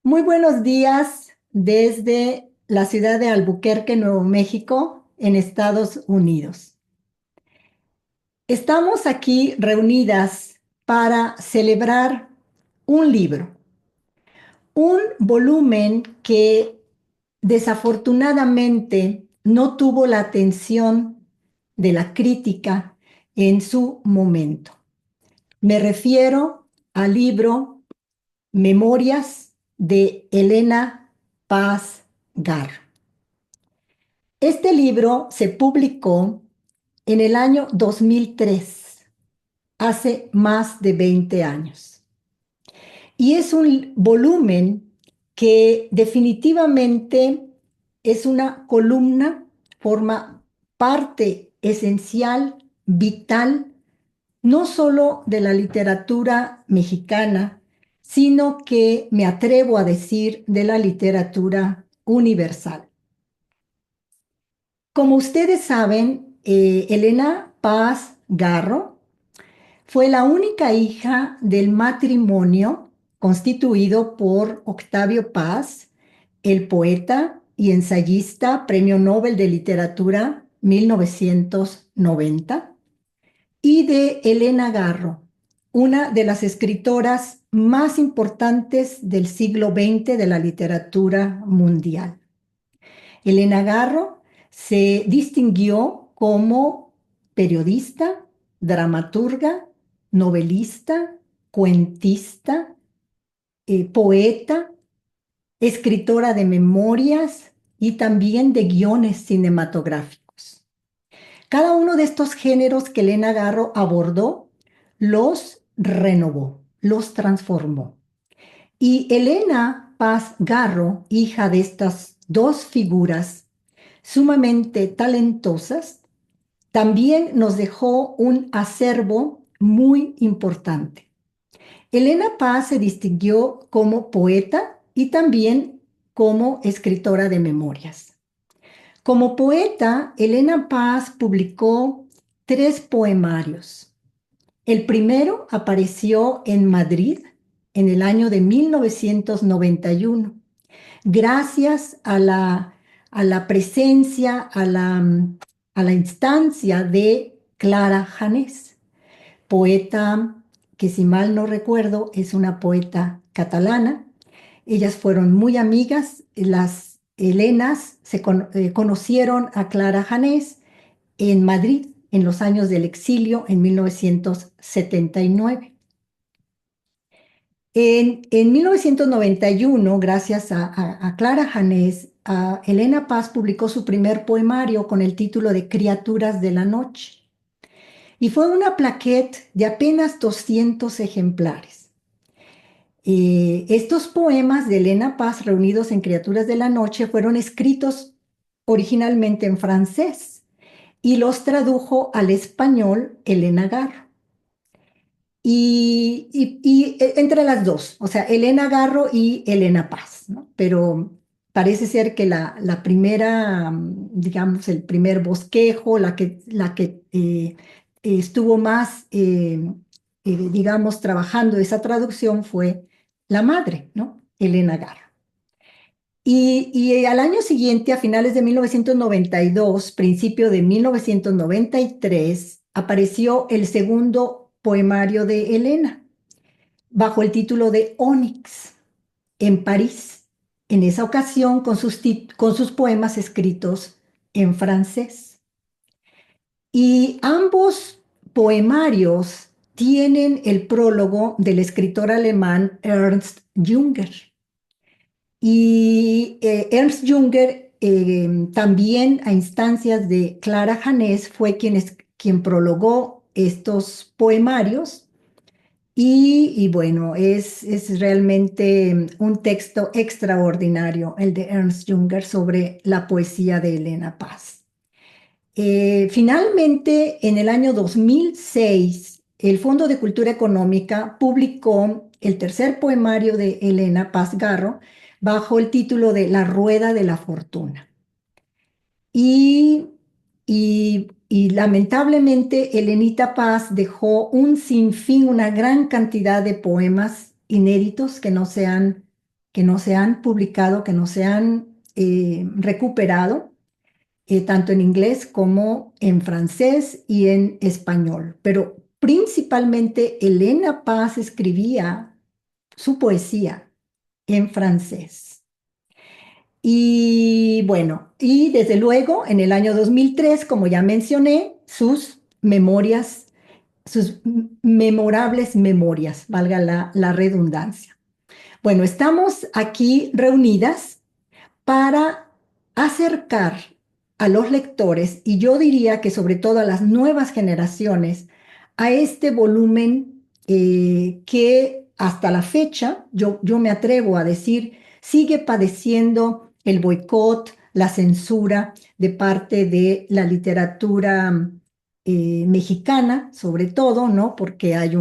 Muy buenos días desde la ciudad de Albuquerque, Nuevo México, en Estados Unidos. Estamos aquí reunidas para celebrar un libro, un volumen que desafortunadamente no tuvo la atención de la crítica en su momento. Me refiero al libro Memorias de Elena Paz Garro. Este libro se publicó en el año 2003, hace más de 20 años. Y es un volumen que definitivamente es una columna, forma parte esencial, vital, no solo de la literatura mexicana, sino que me atrevo a decir de la literatura universal. Como ustedes saben, Elena Paz Garro fue la única hija del matrimonio constituido por Octavio Paz, el poeta y ensayista, Premio Nobel de Literatura 1990, y de Elena Garro, una de las escritoras más importantes del siglo XX de la literatura mundial. Elena Garro se distinguió como periodista, dramaturga, novelista, cuentista, poeta, escritora de memorias y también de guiones cinematográficos. Cada uno de estos géneros que Elena Garro abordó, los renovó, los transformó. Y Elena Paz Garro, hija de estas dos figuras sumamente talentosas, también nos dejó un acervo muy importante. Elena Paz se distinguió como poeta y también como escritora de memorias. Como poeta, Elena Paz publicó 3 poemarios. El primero apareció en Madrid en el año de 1991, gracias a la presencia, a la instancia de Clara Janés, poeta que, si mal no recuerdo, es una poeta catalana. Ellas fueron muy amigas. Las Helenas conocieron a Clara Janés en Madrid en los años del exilio en 1979. En 1991, gracias a Clara Janés, Elena Paz publicó su primer poemario con el título de Criaturas de la Noche. Y fue una plaquette de apenas 200 ejemplares. Estos poemas de Elena Paz reunidos en Criaturas de la Noche fueron escritos originalmente en francés y los tradujo al español Elena Garro. Entre las dos, o sea, Elena Garro y Elena Paz, ¿no? Pero parece ser que la primera, digamos, el primer bosquejo, la que estuvo más, digamos, trabajando esa traducción fue la madre, ¿no? Elena Garro. Y al año siguiente, a finales de 1992, principio de 1993, apareció el segundo poemario de Elena, bajo el título de Onyx, en París, en esa ocasión con sus poemas escritos en francés. Y ambos poemarios tienen el prólogo del escritor alemán Ernst Junger. Y Ernst Junger, también a instancias de Clara Janés, fue quien prologó estos poemarios. Y bueno, es realmente un texto extraordinario, el de Ernst Junger, sobre la poesía de Elena Paz. Finalmente, en el año 2006, el Fondo de Cultura Económica publicó el tercer poemario de Elena Paz Garro bajo el título de La Rueda de la Fortuna. Y lamentablemente, Elenita Paz dejó un sinfín, una gran cantidad de poemas inéditos que no se han que no se han publicado, que no se han recuperado, tanto en inglés como en francés y en español. Pero principalmente Elena Paz escribía su poesía en francés. Y bueno, y desde luego en el año 2003, como ya mencioné, sus memorias, sus memorables memorias, valga la redundancia. Bueno, estamos aquí reunidas para acercar a los lectores, y yo diría que sobre todo a las nuevas generaciones, a este volumen que hasta la fecha, yo me atrevo a decir, sigue padeciendo el boicot, la censura de parte de la literatura mexicana, sobre todo, ¿no? Porque hay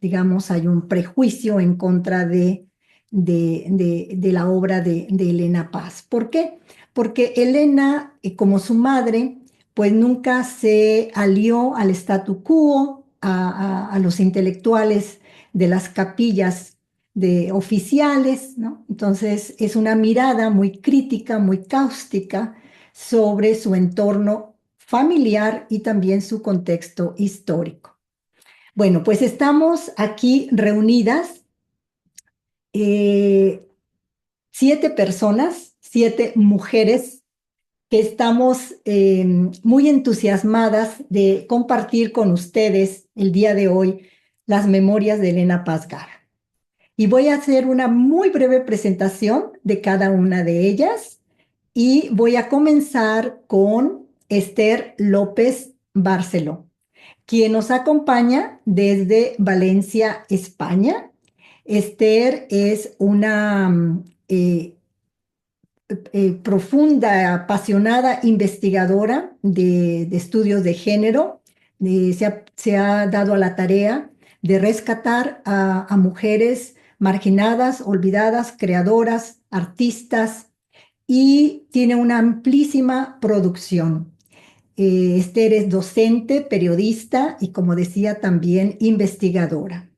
digamos, hay un prejuicio en contra de la obra de Elena Paz. ¿Por qué? Porque Elena, como su madre, pues nunca se alió al statu quo, a los intelectuales de las capillas oficiales, ¿no? Entonces es una mirada muy crítica, muy cáustica sobre su entorno familiar y también su contexto histórico. Bueno, pues estamos aquí reunidas, eh, 7 personas, 7 mujeres que estamos muy entusiasmadas de compartir con ustedes el día de hoy las memorias de Elena Paz Gara. Y voy a hacer una muy breve presentación de cada una de ellas y voy a comenzar con Esther López Barceló, quien nos acompaña desde Valencia, España. Esther es una profunda, apasionada investigadora de estudios de género. Se ha dado a la tarea de rescatar a mujeres marginadas, olvidadas, creadoras, artistas, y tiene una amplísima producción. Esther es docente, periodista y, como decía, también investigadora.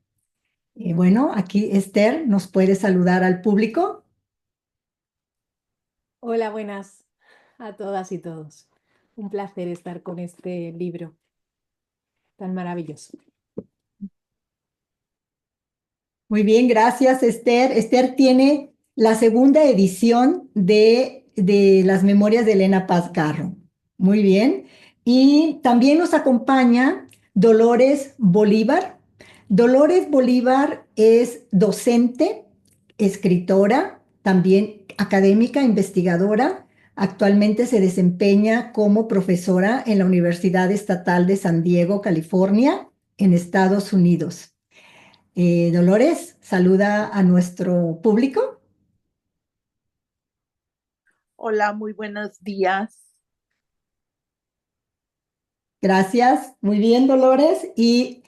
Bueno, aquí Esther nos puede saludar al público. Hola, buenas a todas y todos. Un placer estar con este libro tan maravilloso. Muy bien, gracias, Esther. Esther tiene la segunda edición de las Memorias de Elena Paz Garro. Muy bien. Y también nos acompaña Dolores Bolívar. Dolores Bolívar es docente, escritora, también académica, investigadora. Actualmente se desempeña como profesora en la Universidad Estatal de San Diego, California, en Estados Unidos. Dolores, saluda a nuestro público. Hola, muy buenos días. Gracias. Muy bien, Dolores. Y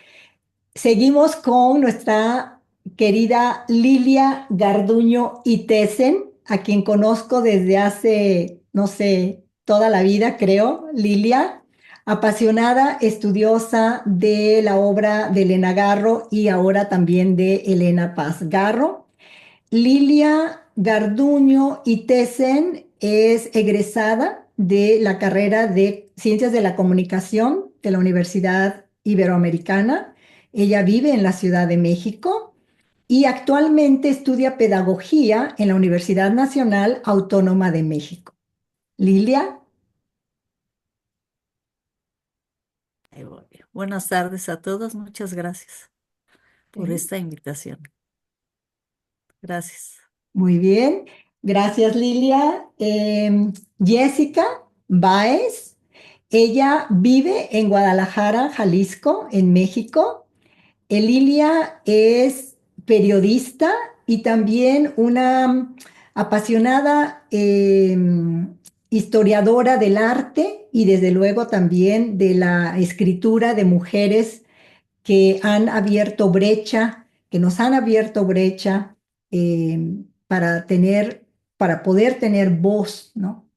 seguimos con nuestra querida Lilia Garduño Itesen, a quien conozco desde hace, no sé, toda la vida, creo. Lilia, apasionada, estudiosa de la obra de Elena Garro y ahora también de Elena Paz Garro. Lilia Garduño Itesen es egresada de la carrera de Ciencias de la Comunicación de la Universidad Iberoamericana. Ella vive en la Ciudad de México y actualmente estudia pedagogía en la Universidad Nacional Autónoma de México. Lilia. Buenas tardes a todos. Muchas gracias por esta invitación. Gracias. Muy bien. Gracias, Lilia. Jessica Báez. Ella vive en Guadalajara, Jalisco, en México. Lilia es periodista y también una apasionada historiadora del arte y desde luego también de la escritura de mujeres que han abierto brecha, que nos han abierto brecha para para poder tener voz, ¿no?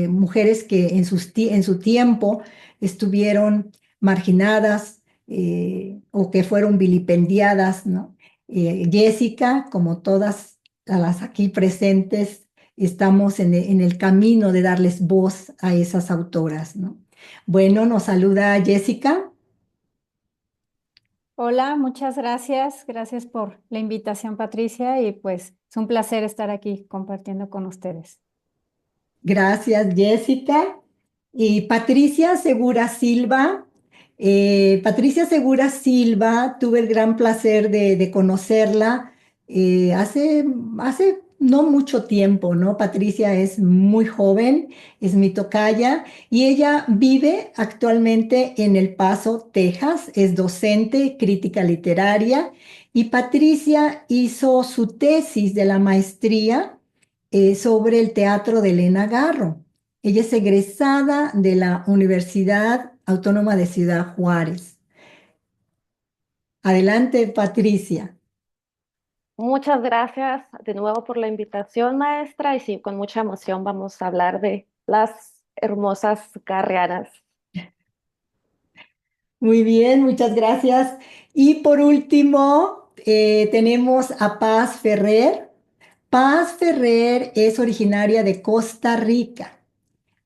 Mujeres que en su tiempo estuvieron marginadas o que fueron vilipendiadas, ¿no? Jessica, como todas a las aquí presentes, estamos en el camino de darles voz a esas autoras, ¿no? Bueno, nos saluda Jessica. Hola, muchas gracias. Gracias por la invitación, Patricia, y pues es un placer estar aquí compartiendo con ustedes. Gracias, Jessica. Y Patricia Segura Silva. Patricia Segura Silva, tuve el gran placer de conocerla hace no mucho tiempo, ¿no? Patricia es muy joven, es mi tocaya y ella vive actualmente en El Paso, Texas, es docente, crítica literaria y Patricia hizo su tesis de la maestría sobre el teatro de Elena Garro. Ella es egresada de la Universidad Autónoma de Ciudad Juárez. Adelante, Patricia. Muchas gracias de nuevo por la invitación, maestra, y sí, con mucha emoción vamos a hablar de las hermosas garrianas. Muy bien, muchas gracias. Y por último, tenemos a Paz Ferrer. Paz Ferrer es originaria de Costa Rica,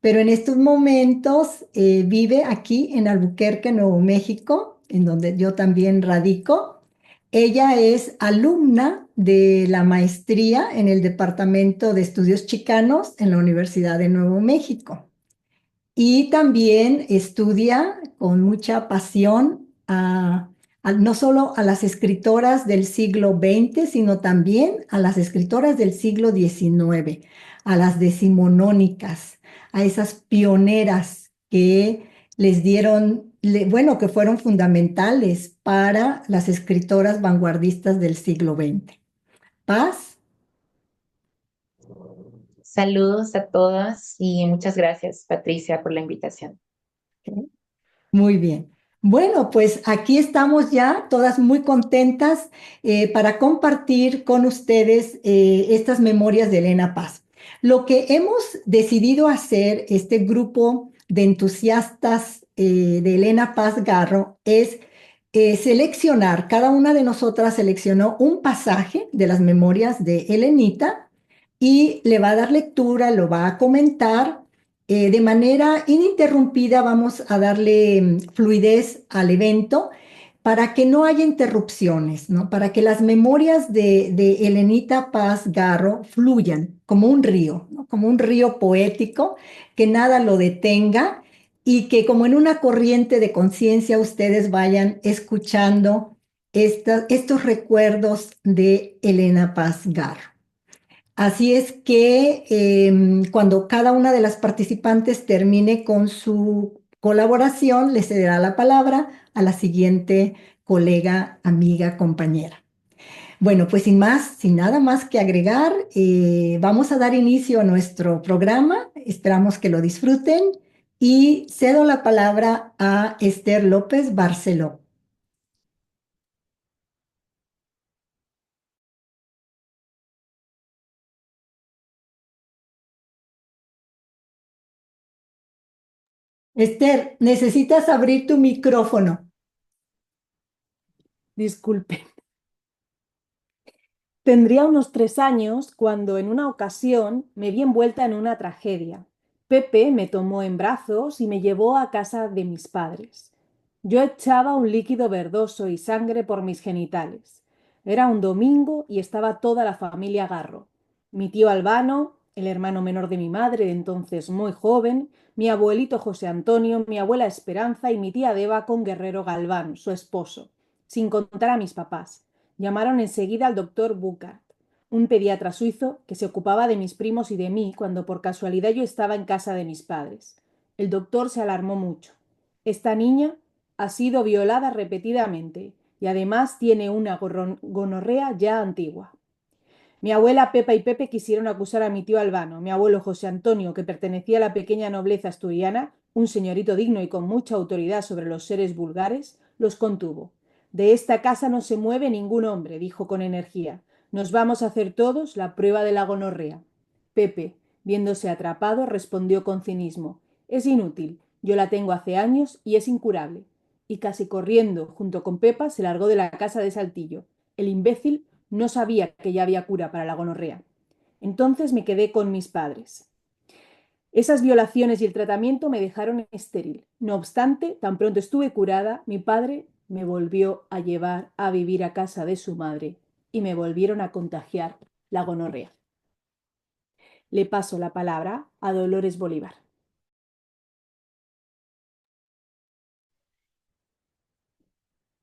pero en estos momentos vive aquí en Albuquerque, Nuevo México, en donde yo también radico. Ella es alumna de la maestría en el Departamento de Estudios Chicanos en la Universidad de Nuevo México. Y también estudia con mucha pasión no solo a las escritoras del siglo XX, sino también a las escritoras del siglo XIX, a las decimonónicas, a esas pioneras que les dieron, bueno, que fueron fundamentales para las escritoras vanguardistas del siglo XX. Paz. Saludos a todos y muchas gracias, Patricia, por la invitación. Muy bien. Bueno, pues aquí estamos ya todas muy contentas para compartir con ustedes estas memorias de Elena Paz. Lo que hemos decidido hacer, este grupo de entusiastas de Elena Paz Garro, es seleccionar, cada una de nosotras seleccionó un pasaje de las memorias de Elenita y le va a dar lectura, lo va a comentar de manera ininterrumpida. Vamos a darle fluidez al evento para que no haya interrupciones, ¿no? Para que las memorias de Elenita Paz Garro fluyan como un río, ¿no? Como un río poético, que nada lo detenga y que como en una corriente de conciencia ustedes vayan escuchando estos recuerdos de Elena Paz Garro. Así es que cuando cada una de las participantes termine con su colaboración, le cederá la palabra a la siguiente colega, amiga, compañera. Bueno, pues sin más, sin nada más que agregar, vamos a dar inicio a nuestro programa. Esperamos que lo disfruten y cedo la palabra a Esther López Barceló. Esther, necesitas abrir tu micrófono. Disculpen. Tendría unos 3 años cuando en una ocasión me vi envuelta en una tragedia. Pepe me tomó en brazos y me llevó a casa de mis padres. Yo echaba un líquido verdoso y sangre por mis genitales. Era un domingo y estaba toda la familia Garro. Mi tío Albano, el hermano menor de mi madre, de entonces muy joven, mi abuelito José Antonio, mi abuela Esperanza y mi tía Deva con Guerrero Galván, su esposo, sin contar a mis papás. Llamaron enseguida al doctor Bucart, un pediatra suizo que se ocupaba de mis primos y de mí cuando por casualidad yo estaba en casa de mis padres. El doctor se alarmó mucho. Esta niña ha sido violada repetidamente y además tiene una gonorrea ya antigua. Mi abuela Pepa y Pepe quisieron acusar a mi tío Albano. Mi abuelo José Antonio, que pertenecía a la pequeña nobleza asturiana, un señorito digno y con mucha autoridad sobre los seres vulgares, los contuvo. De esta casa no se mueve ningún hombre, dijo con energía. Nos vamos a hacer todos la prueba de la gonorrea. Pepe, viéndose atrapado, respondió con cinismo. Es inútil. Yo la tengo hace años y es incurable. Y casi corriendo, junto con Pepa, se largó de la casa de Saltillo. El imbécil No sabía que ya había cura para la gonorrea. Entonces me quedé con mis padres. Esas violaciones y el tratamiento me dejaron estéril. No obstante, tan pronto estuve curada, mi padre me volvió a llevar a vivir a casa de su madre y me volvieron a contagiar la gonorrea. Le paso la palabra a Dolores Bolívar.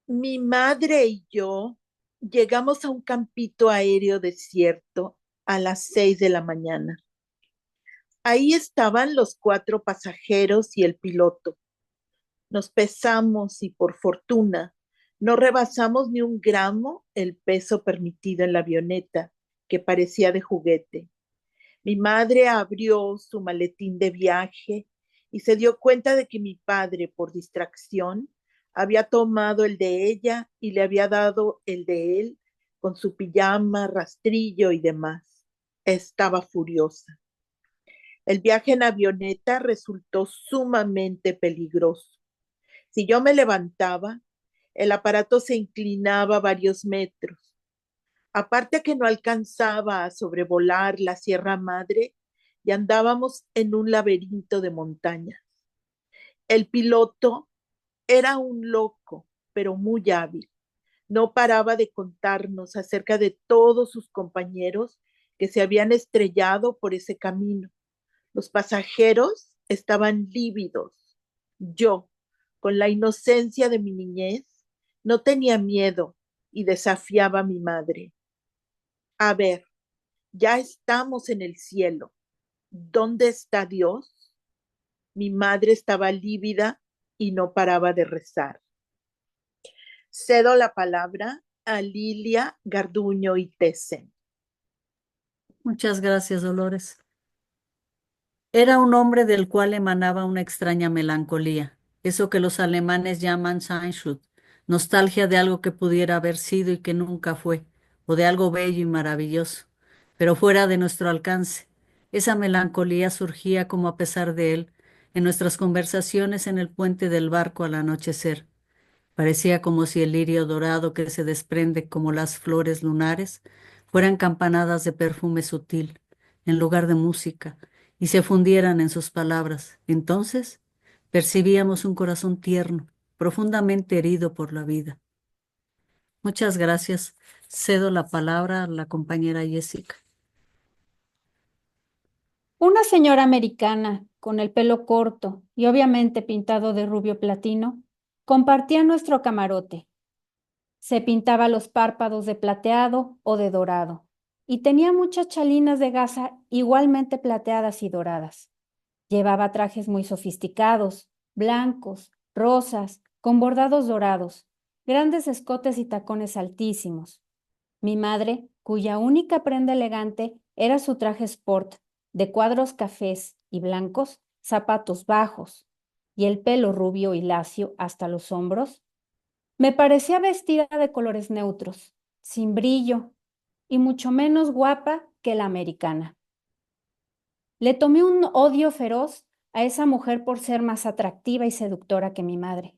Mi madre y yo llegamos a un campito aéreo desierto a las 6 de la mañana. Ahí estaban los 4 pasajeros y el piloto. Nos pesamos y por fortuna no rebasamos ni un gramo el peso permitido en la avioneta, que parecía de juguete. Mi madre abrió su maletín de viaje y se dio cuenta de que mi padre, por distracción, había tomado el de ella y le había dado el de él con su pijama, rastrillo y demás. Estaba furiosa. El viaje en avioneta resultó sumamente peligroso. Si yo me levantaba, el aparato se inclinaba varios metros. Aparte que no alcanzaba a sobrevolar la Sierra Madre y andábamos en un laberinto de montañas. El piloto era un loco, pero muy hábil. No paraba de contarnos acerca de todos sus compañeros que se habían estrellado por ese camino. Los pasajeros estaban lívidos. Yo, con la inocencia de mi niñez, no tenía miedo y desafiaba a mi madre. A ver, ya estamos en el cielo. ¿Dónde está Dios? Mi madre estaba lívida y no paraba de rezar. Cedo la palabra a Lilia Garduño y Tesen. Muchas gracias, Dolores. Era un hombre del cual emanaba una extraña melancolía, eso que los alemanes llaman Sehnsucht, nostalgia de algo que pudiera haber sido y que nunca fue, o de algo bello y maravilloso, pero fuera de nuestro alcance. Esa melancolía surgía como a pesar de él, en nuestras conversaciones en el puente del barco al anochecer. Parecía como si el lirio dorado que se desprende como las flores lunares fueran campanadas de perfume sutil, en lugar de música, y se fundieran en sus palabras. Entonces percibíamos un corazón tierno, profundamente herido por la vida. Muchas gracias. Cedo la palabra a la compañera Jessica. Una señora americana con el pelo corto y obviamente pintado de rubio platino compartía nuestro camarote. Se pintaba los párpados de plateado o de dorado y tenía muchas chalinas de gasa igualmente plateadas y doradas. Llevaba trajes muy sofisticados, blancos, rosas, con bordados dorados, grandes escotes y tacones altísimos. Mi madre, cuya única prenda elegante era su traje sport, de cuadros cafés y blancos, zapatos bajos, y el pelo rubio y lacio hasta los hombros, me parecía vestida de colores neutros, sin brillo, y mucho menos guapa que la americana. Le tomé un odio feroz a esa mujer por ser más atractiva y seductora que mi madre.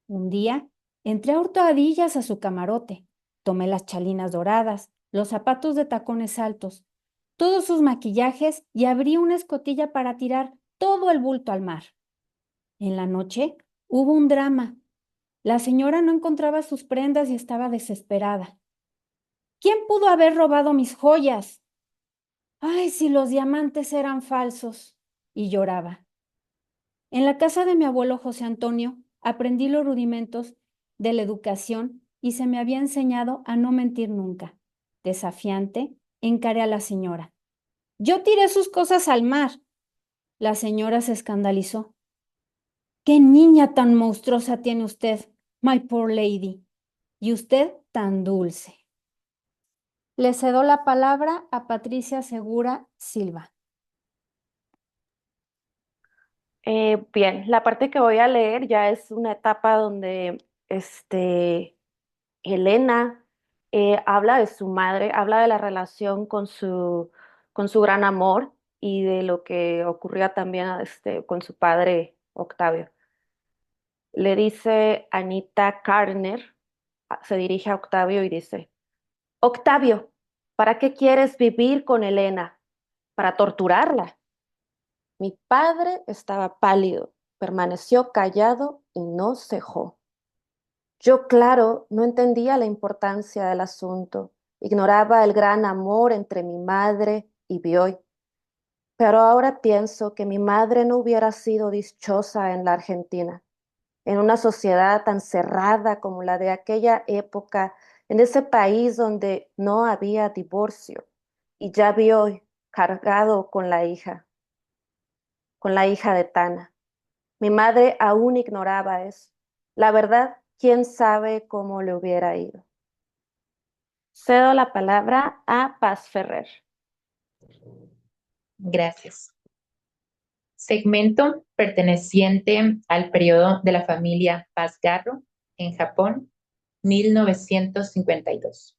Un día entré a hurtadillas a su camarote, tomé las chalinas doradas, los zapatos de tacones altos, todos sus maquillajes y abrí una escotilla para tirar todo el bulto al mar. En la noche hubo un drama. La señora no encontraba sus prendas y estaba desesperada. ¿Quién pudo haber robado mis joyas? Ay, si los diamantes eran falsos. Y lloraba. En la casa de mi abuelo José Antonio aprendí los rudimentos de la educación y se me había enseñado a no mentir nunca. Desafiante, encaré a la señora. Yo tiré sus cosas al mar. La señora se escandalizó. ¿Qué niña tan monstruosa tiene usted, my poor lady? Y usted tan dulce. Le cedo la palabra a Patricia Segura Silva. Bien, la parte que voy a leer ya es una etapa donde Elena habla de su madre, habla de la relación con su gran amor y de lo que ocurría también con su padre Octavio. Le dice Anita Karner, se dirige a Octavio y dice: Octavio, ¿para qué quieres vivir con Elena? ¿Para torturarla? Mi padre estaba pálido, permaneció callado y no cejó. Yo, claro, no entendía la importancia del asunto, ignoraba el gran amor entre mi madre y Bioy, pero ahora pienso que mi madre no hubiera sido dichosa en la Argentina, en una sociedad tan cerrada como la de aquella época, en ese país donde no había divorcio, y ya Bioy cargado con la hija de Tana. Mi madre aún ignoraba eso. La verdad, quién sabe cómo le hubiera ido. Cedo la palabra a Paz Ferrer. Gracias. Segmento perteneciente al periodo de la familia Paz Garro en Japón, 1952.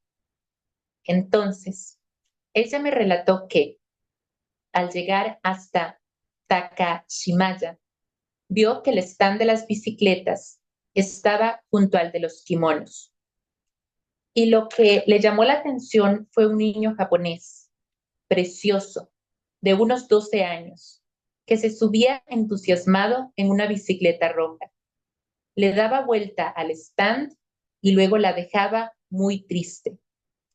Entonces, ella me relató que, al llegar hasta Takashimaya, vio que el stand de las bicicletas estaba junto al de los kimonos. Y lo que le llamó la atención fue un niño japonés, precioso, de unos 12 años, que se subía entusiasmado en una bicicleta roja. Le daba vuelta al stand y luego la dejaba muy triste,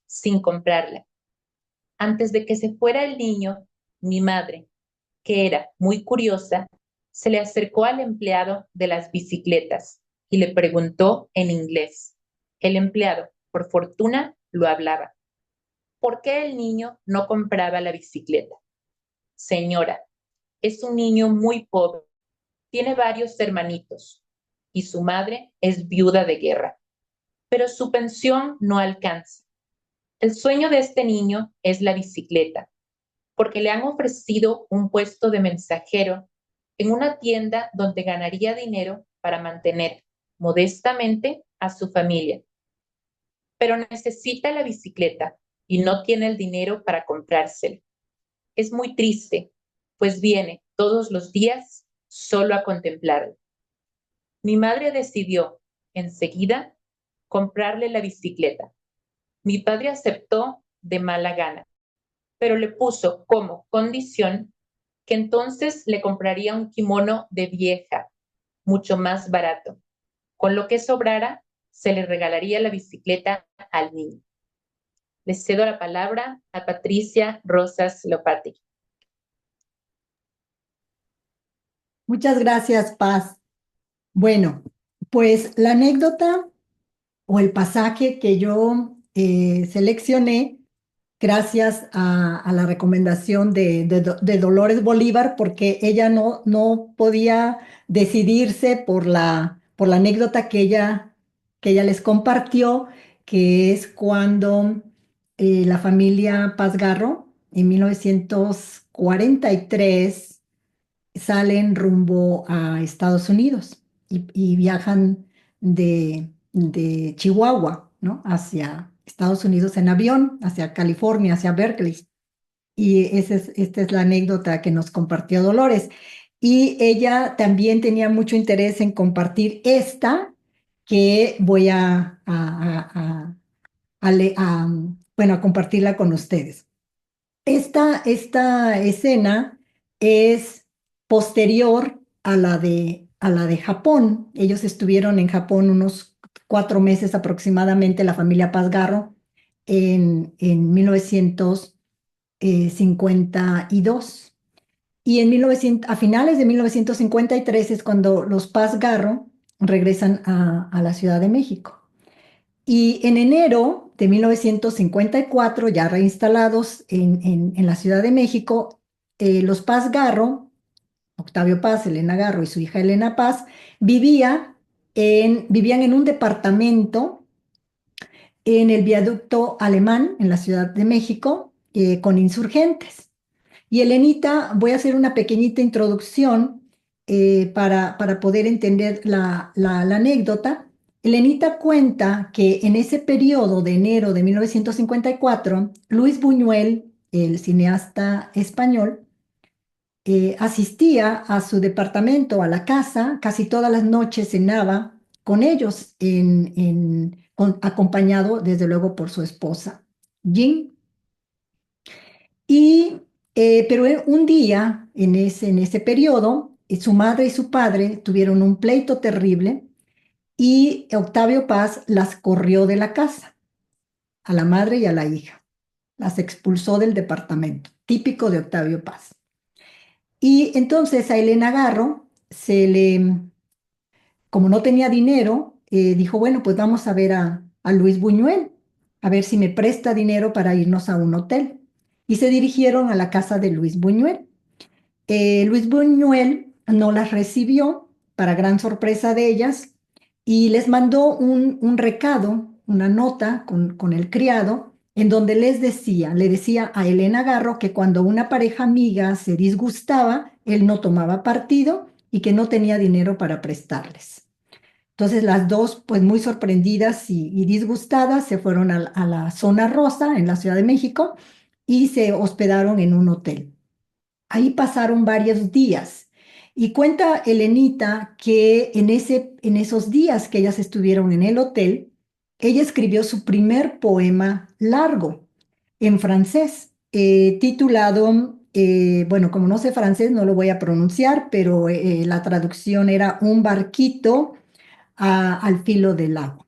sin comprarla. Antes de que se fuera el niño, mi madre, que era muy curiosa, se le acercó al empleado de las bicicletas y le preguntó en inglés. El empleado, por fortuna, lo hablaba. ¿Por qué el niño no compraba la bicicleta? Señora, es un niño muy pobre, tiene varios hermanitos y su madre es viuda de guerra, pero su pensión no alcanza. El sueño de este niño es la bicicleta, porque le han ofrecido un puesto de mensajero en una tienda donde ganaría dinero para mantener modestamente a su familia. Pero necesita la bicicleta y no tiene el dinero para comprársela. Es muy triste, pues viene todos los días solo a contemplarla. Mi madre decidió, enseguida, comprarle la bicicleta. Mi padre aceptó de mala gana, pero le puso como condición que entonces le compraría un kimono de vieja, mucho más barato. Con lo que sobrara, se le regalaría la bicicleta al niño. Le cedo la palabra a Patricia Rosas Lopati. Muchas gracias, Paz. Bueno, pues la anécdota o el pasaje que yo seleccioné gracias a la recomendación de Dolores Bolívar, porque ella no podía decidirse por la anécdota que ella les compartió, que es cuando la familia Paz Garro en 1943 salen rumbo a Estados Unidos y viajan de Chihuahua, ¿no? Hacia Estados Unidos en avión, hacia California, hacia Berkeley. Y esta es la anécdota que nos compartió Dolores. Y ella también tenía mucho interés en compartir esta que voy bueno, a compartirla con ustedes. Esta escena es posterior a la de Japón. Ellos estuvieron en Japón unos 4 meses aproximadamente, la familia Paz Garro, en 1952. Y a finales de 1953 es cuando los Paz Garro regresan a la Ciudad de México. Y en enero de 1954, ya reinstalados en la Ciudad de México, los Paz Garro, Octavio Paz, Elena Garro y su hija Elena Paz, vivían en un departamento en el viaducto alemán en la Ciudad de México con insurgentes. Y Elenita, voy a hacer una pequeñita introducción para poder entender la anécdota. Elenita cuenta que en ese periodo de enero de 1954, Luis Buñuel, el cineasta español, asistía a su departamento, a la casa, casi todas las noches cenaba con ellos, acompañado desde luego por su esposa. Jean. Pero un día, en ese periodo, su madre y su padre tuvieron un pleito terrible y Octavio Paz las corrió de la casa, a la madre y a la hija. Las expulsó del departamento, típico de Octavio Paz. Y entonces a Elena Garro como no tenía dinero, dijo, bueno, pues vamos a ver a Luis Buñuel, a ver si me presta dinero para irnos a un hotel. Y se dirigieron a la casa de Luis Buñuel. Luis Buñuel no las recibió, para gran sorpresa de ellas, y les mandó un recado, una nota con el criado, en donde le decía a Elena Garro que cuando una pareja amiga se disgustaba, él no tomaba partido y que no tenía dinero para prestarles. Entonces las dos, pues muy sorprendidas y disgustadas, se fueron a la zona rosa en la Ciudad de México y se hospedaron en un hotel. Ahí pasaron varios días y cuenta Elenita que en esos días que ellas estuvieron en el hotel, ella escribió su primer poema largo en francés, titulado, bueno, como no sé francés, no lo voy a pronunciar, pero la traducción era Un barquito al filo del agua.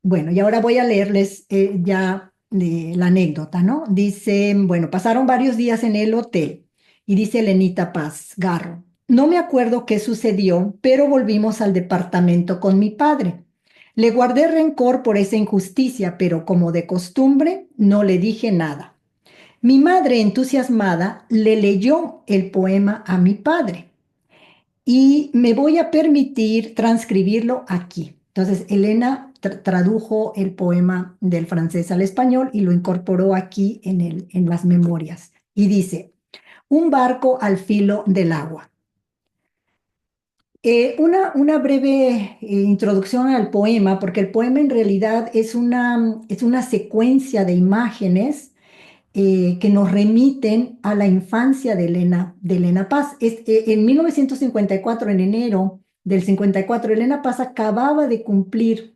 Bueno, y ahora voy a leerles ya la anécdota, ¿no? Dice, bueno, pasaron varios días en el hotel y dice Elenita Paz Garro, no me acuerdo qué sucedió, pero volvimos al departamento con mi padre. Le guardé rencor por esa injusticia, pero como de costumbre, no le dije nada. Mi madre, entusiasmada, le leyó el poema a mi padre y me voy a permitir transcribirlo aquí. Entonces, Elena tradujo el poema del francés al español y lo incorporó aquí en las memorias. Y dice, un barco al filo del agua. Una breve introducción al poema, porque el poema en realidad es una secuencia de imágenes que nos remiten a la infancia de Elena Paz. En 1954, en enero del 54, Elena Paz acababa de cumplir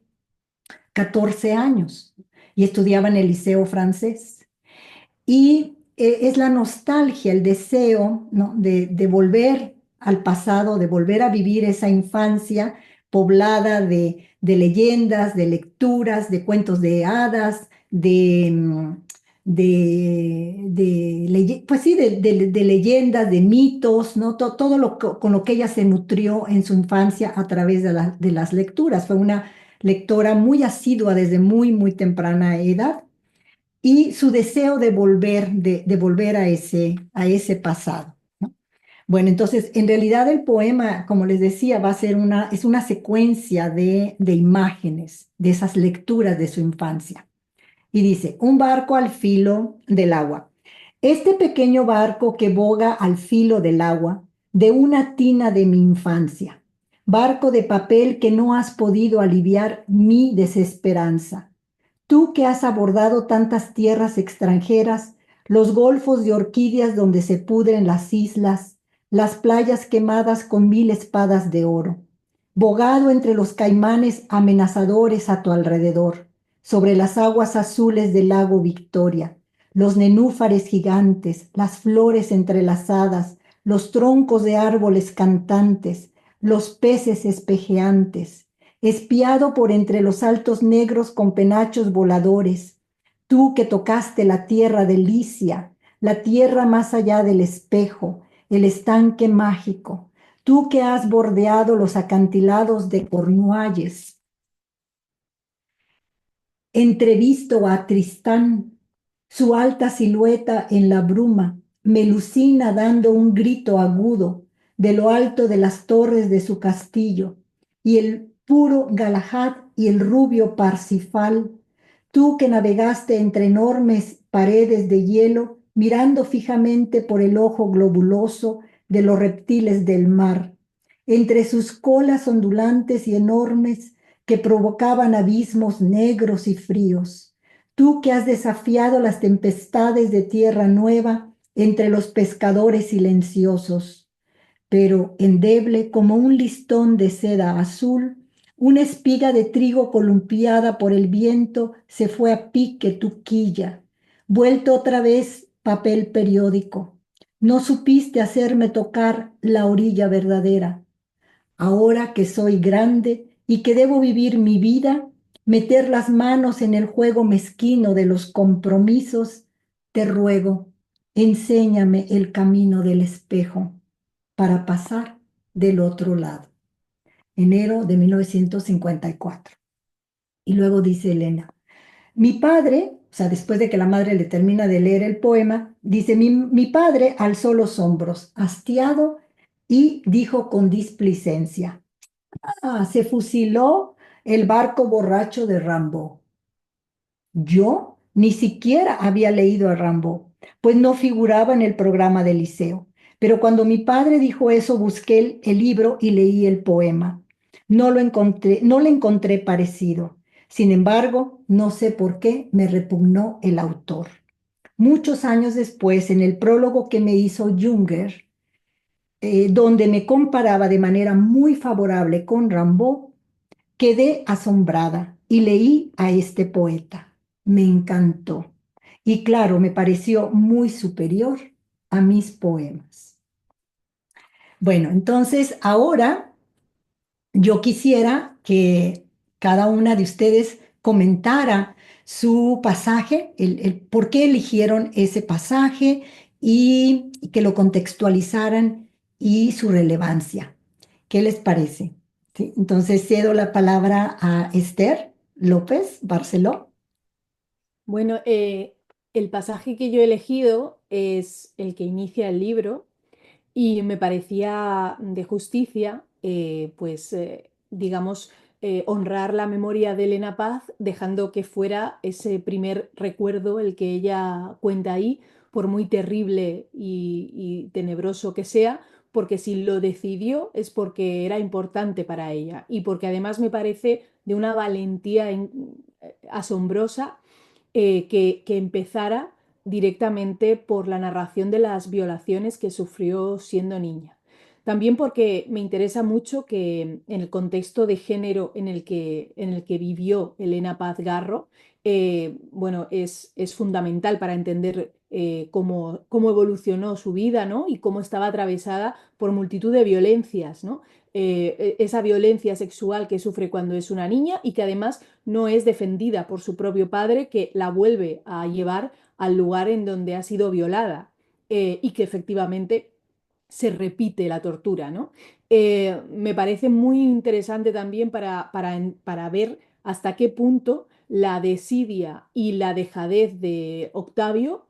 14 años y estudiaba en el Liceo Francés. Y es la nostalgia, el deseo, ¿no?, de volver al pasado, de volver a vivir esa infancia poblada de leyendas, de lecturas, de cuentos de hadas, pues sí, de leyendas, de mitos, ¿no? Todo con lo que ella se nutrió en su infancia a través de las lecturas. Fue una lectora muy asidua desde muy, muy temprana edad y su deseo de volver a ese pasado, ¿no? Bueno, entonces, en realidad el poema, como les decía, es una secuencia de imágenes, de esas lecturas de su infancia. Y dice, un barco al filo del agua. Este pequeño barco que boga al filo del agua, de una tina de mi infancia. Barco de papel que no has podido aliviar mi desesperanza. Tú que has abordado tantas tierras extranjeras, los golfos de orquídeas donde se pudren las islas, las playas quemadas con 1000 espadas de oro, bogado entre los caimanes amenazadores a tu alrededor, sobre las aguas azules del lago Victoria, los nenúfares gigantes, las flores entrelazadas, los troncos de árboles cantantes, los peces espejeantes, espiado por entre los altos negros con penachos voladores, tú que tocaste la tierra de Licia, la tierra más allá del espejo, el estanque mágico, tú que has bordeado los acantilados de Cornualles. Entrevisto a Tristán, su alta silueta en la bruma, Melusina dando un grito agudo de lo alto de las torres de su castillo, y el puro Galahad y el rubio Parsifal, tú que navegaste entre enormes paredes de hielo, mirando fijamente por el ojo globuloso de los reptiles del mar, entre sus colas ondulantes y enormes que provocaban abismos negros y fríos. Tú que has desafiado las tempestades de tierra nueva entre los pescadores silenciosos, pero endeble como un listón de seda azul, Una espiga de trigo columpiada por el viento se fue a pique tu quilla, vuelto otra vez papel periódico. No supiste hacerme tocar la orilla verdadera. Ahora que soy grande y que debo vivir mi vida, meter las manos en el juego mezquino de los compromisos, te ruego, enséñame el camino del espejo para pasar del otro lado. Enero de 1954. Y luego dice Elena, mi padre, o sea, después de que la madre le termina de leer el poema, dice, mi padre alzó los hombros, hastiado, y dijo con displicencia, se fusiló el barco borracho de Rambo. Yo ni siquiera había leído a Rambo, pues no figuraba en el programa del liceo. Pero cuando mi padre dijo eso, busqué el libro y leí el poema. No le encontré parecido. Sin embargo, no sé por qué me repugnó el autor. Muchos años después, en el prólogo que me hizo Junger, donde me comparaba de manera muy favorable con Rimbaud, quedé asombrada y leí a este poeta. Me encantó. Y claro, me pareció muy superior a mis poemas. Bueno, entonces ahora yo quisiera que cada una de ustedes comentara su pasaje, el por qué eligieron ese pasaje y que lo contextualizaran y su relevancia. ¿Qué les parece? ¿Sí? Entonces cedo la palabra a Esther López Barceló. Bueno, el pasaje que yo he elegido es el que inicia el libro y me parecía de justicia, digamos, honrar la memoria de Elena Paz, dejando que fuera ese primer recuerdo el que ella cuenta ahí, por muy terrible y tenebroso que sea, porque si lo decidió es porque era importante para ella y porque además me parece de una valentía asombrosa, que empezara directamente por la narración de las violaciones que sufrió siendo niña. También porque me interesa mucho que en el contexto de género en el que vivió Elena Paz Garro, bueno, es fundamental para entender cómo evolucionó su vida, ¿no? Y cómo estaba atravesada por multitud de violencias, ¿no? Esa violencia sexual que sufre cuando es una niña y que además no es defendida por su propio padre, que la vuelve a llevar al lugar en donde ha sido violada, y que efectivamente se repite la tortura, ¿no? Me parece muy interesante también para ver hasta qué punto la desidia y la dejadez de Octavio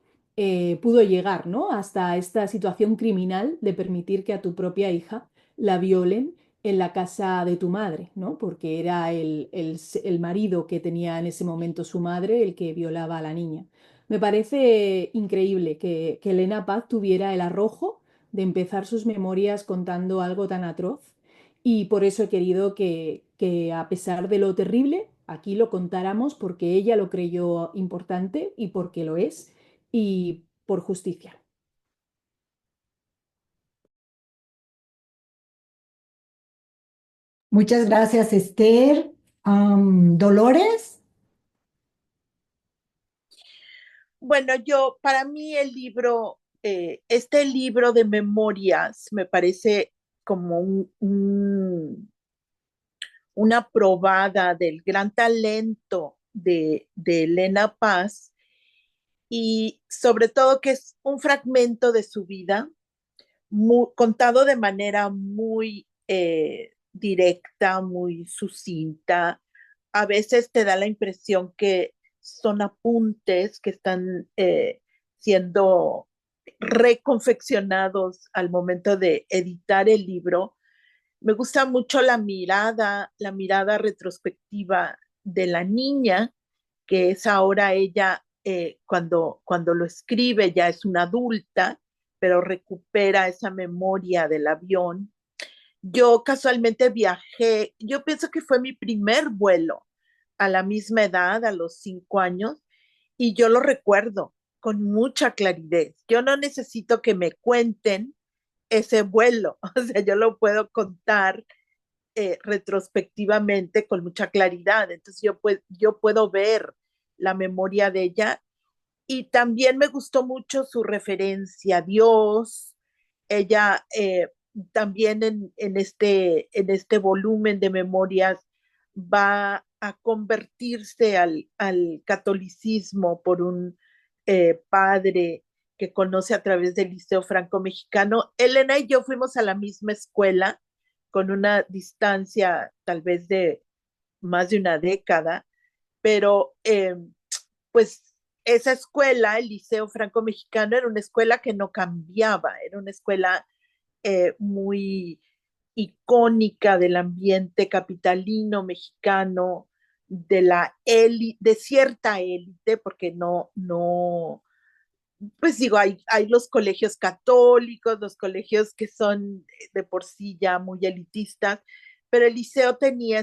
pudo llegar, ¿no? Hasta esta situación criminal de permitir que a tu propia hija la violen en la casa de tu madre, ¿no? Porque era el marido que tenía en ese momento su madre el que violaba a la niña. Me parece increíble que Elena Paz tuviera el arrojo de empezar sus memorias contando algo tan atroz, y por eso he querido que a pesar de lo terrible, aquí lo contáramos porque ella lo creyó importante y porque lo es, y por justicia. Muchas gracias, Esther. Dolores. Bueno, para mí el libro, este libro de memorias me parece como una probada del gran talento de Elena Paz, y sobre todo que es un fragmento de su vida contado de manera muy directa, muy sucinta. A veces te da la impresión que son apuntes que están siendo reconfeccionados al momento de editar el libro. Me gusta mucho la mirada retrospectiva de la niña, que es ahora ella, cuando lo escribe ya es una adulta, pero recupera esa memoria del avión. Yo casualmente viajé, yo pienso que fue mi primer vuelo a la misma edad, a los 5 años, y yo lo recuerdo con mucha claridad. Yo no necesito que me cuenten ese vuelo, o sea, yo lo puedo contar retrospectivamente con mucha claridad. Entonces yo puedo ver la memoria de ella y también me gustó mucho su referencia a Dios. Ella también en este volumen de memorias va a convertirse al catolicismo por un padre que conoce a través del Liceo Franco-Mexicano. Elena y yo fuimos a la misma escuela con una distancia tal vez de más de una década, pero pues esa escuela, el Liceo Franco-Mexicano, era una escuela que no cambiaba, era una escuela muy icónica del ambiente capitalino mexicano, de la élite, de cierta élite, porque pues digo, hay los colegios católicos, los colegios que son de por sí ya muy elitistas, pero el liceo tenía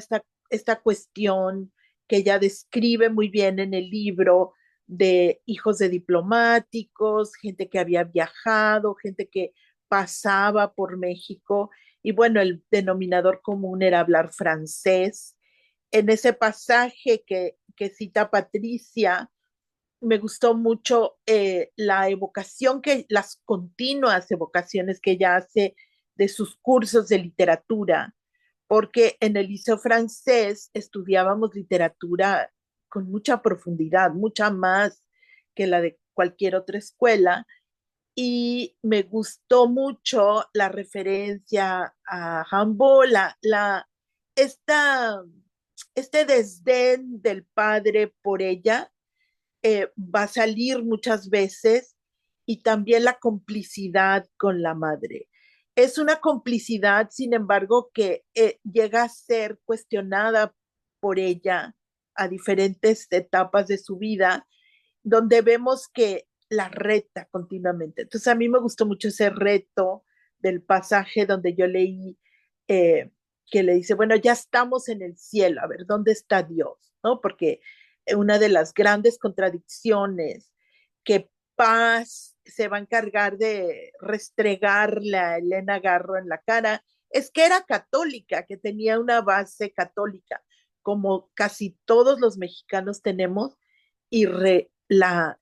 esta cuestión que ella describe muy bien en el libro de hijos de diplomáticos, gente que había viajado, gente que pasaba por México, y bueno, el denominador común era hablar francés. En ese pasaje que cita Patricia, me gustó mucho la evocación las continuas evocaciones que ella hace de sus cursos de literatura, porque en el liceo francés estudiábamos literatura con mucha profundidad, mucha más que la de cualquier otra escuela, y me gustó mucho la referencia a Humboldt, esta, este desdén del padre por ella va a salir muchas veces, y también la complicidad con la madre. Es una complicidad, sin embargo, que llega a ser cuestionada por ella a diferentes etapas de su vida, donde vemos que la reta continuamente. Entonces a mí me gustó mucho ese reto del pasaje donde yo leí que le dice, bueno, ya estamos en el cielo, a ver, ¿dónde está Dios? ¿No? Porque una de las grandes contradicciones que Paz se va a encargar de restregarle a Elena Garro en la cara es que era católica, que tenía una base católica, como casi todos los mexicanos tenemos, y la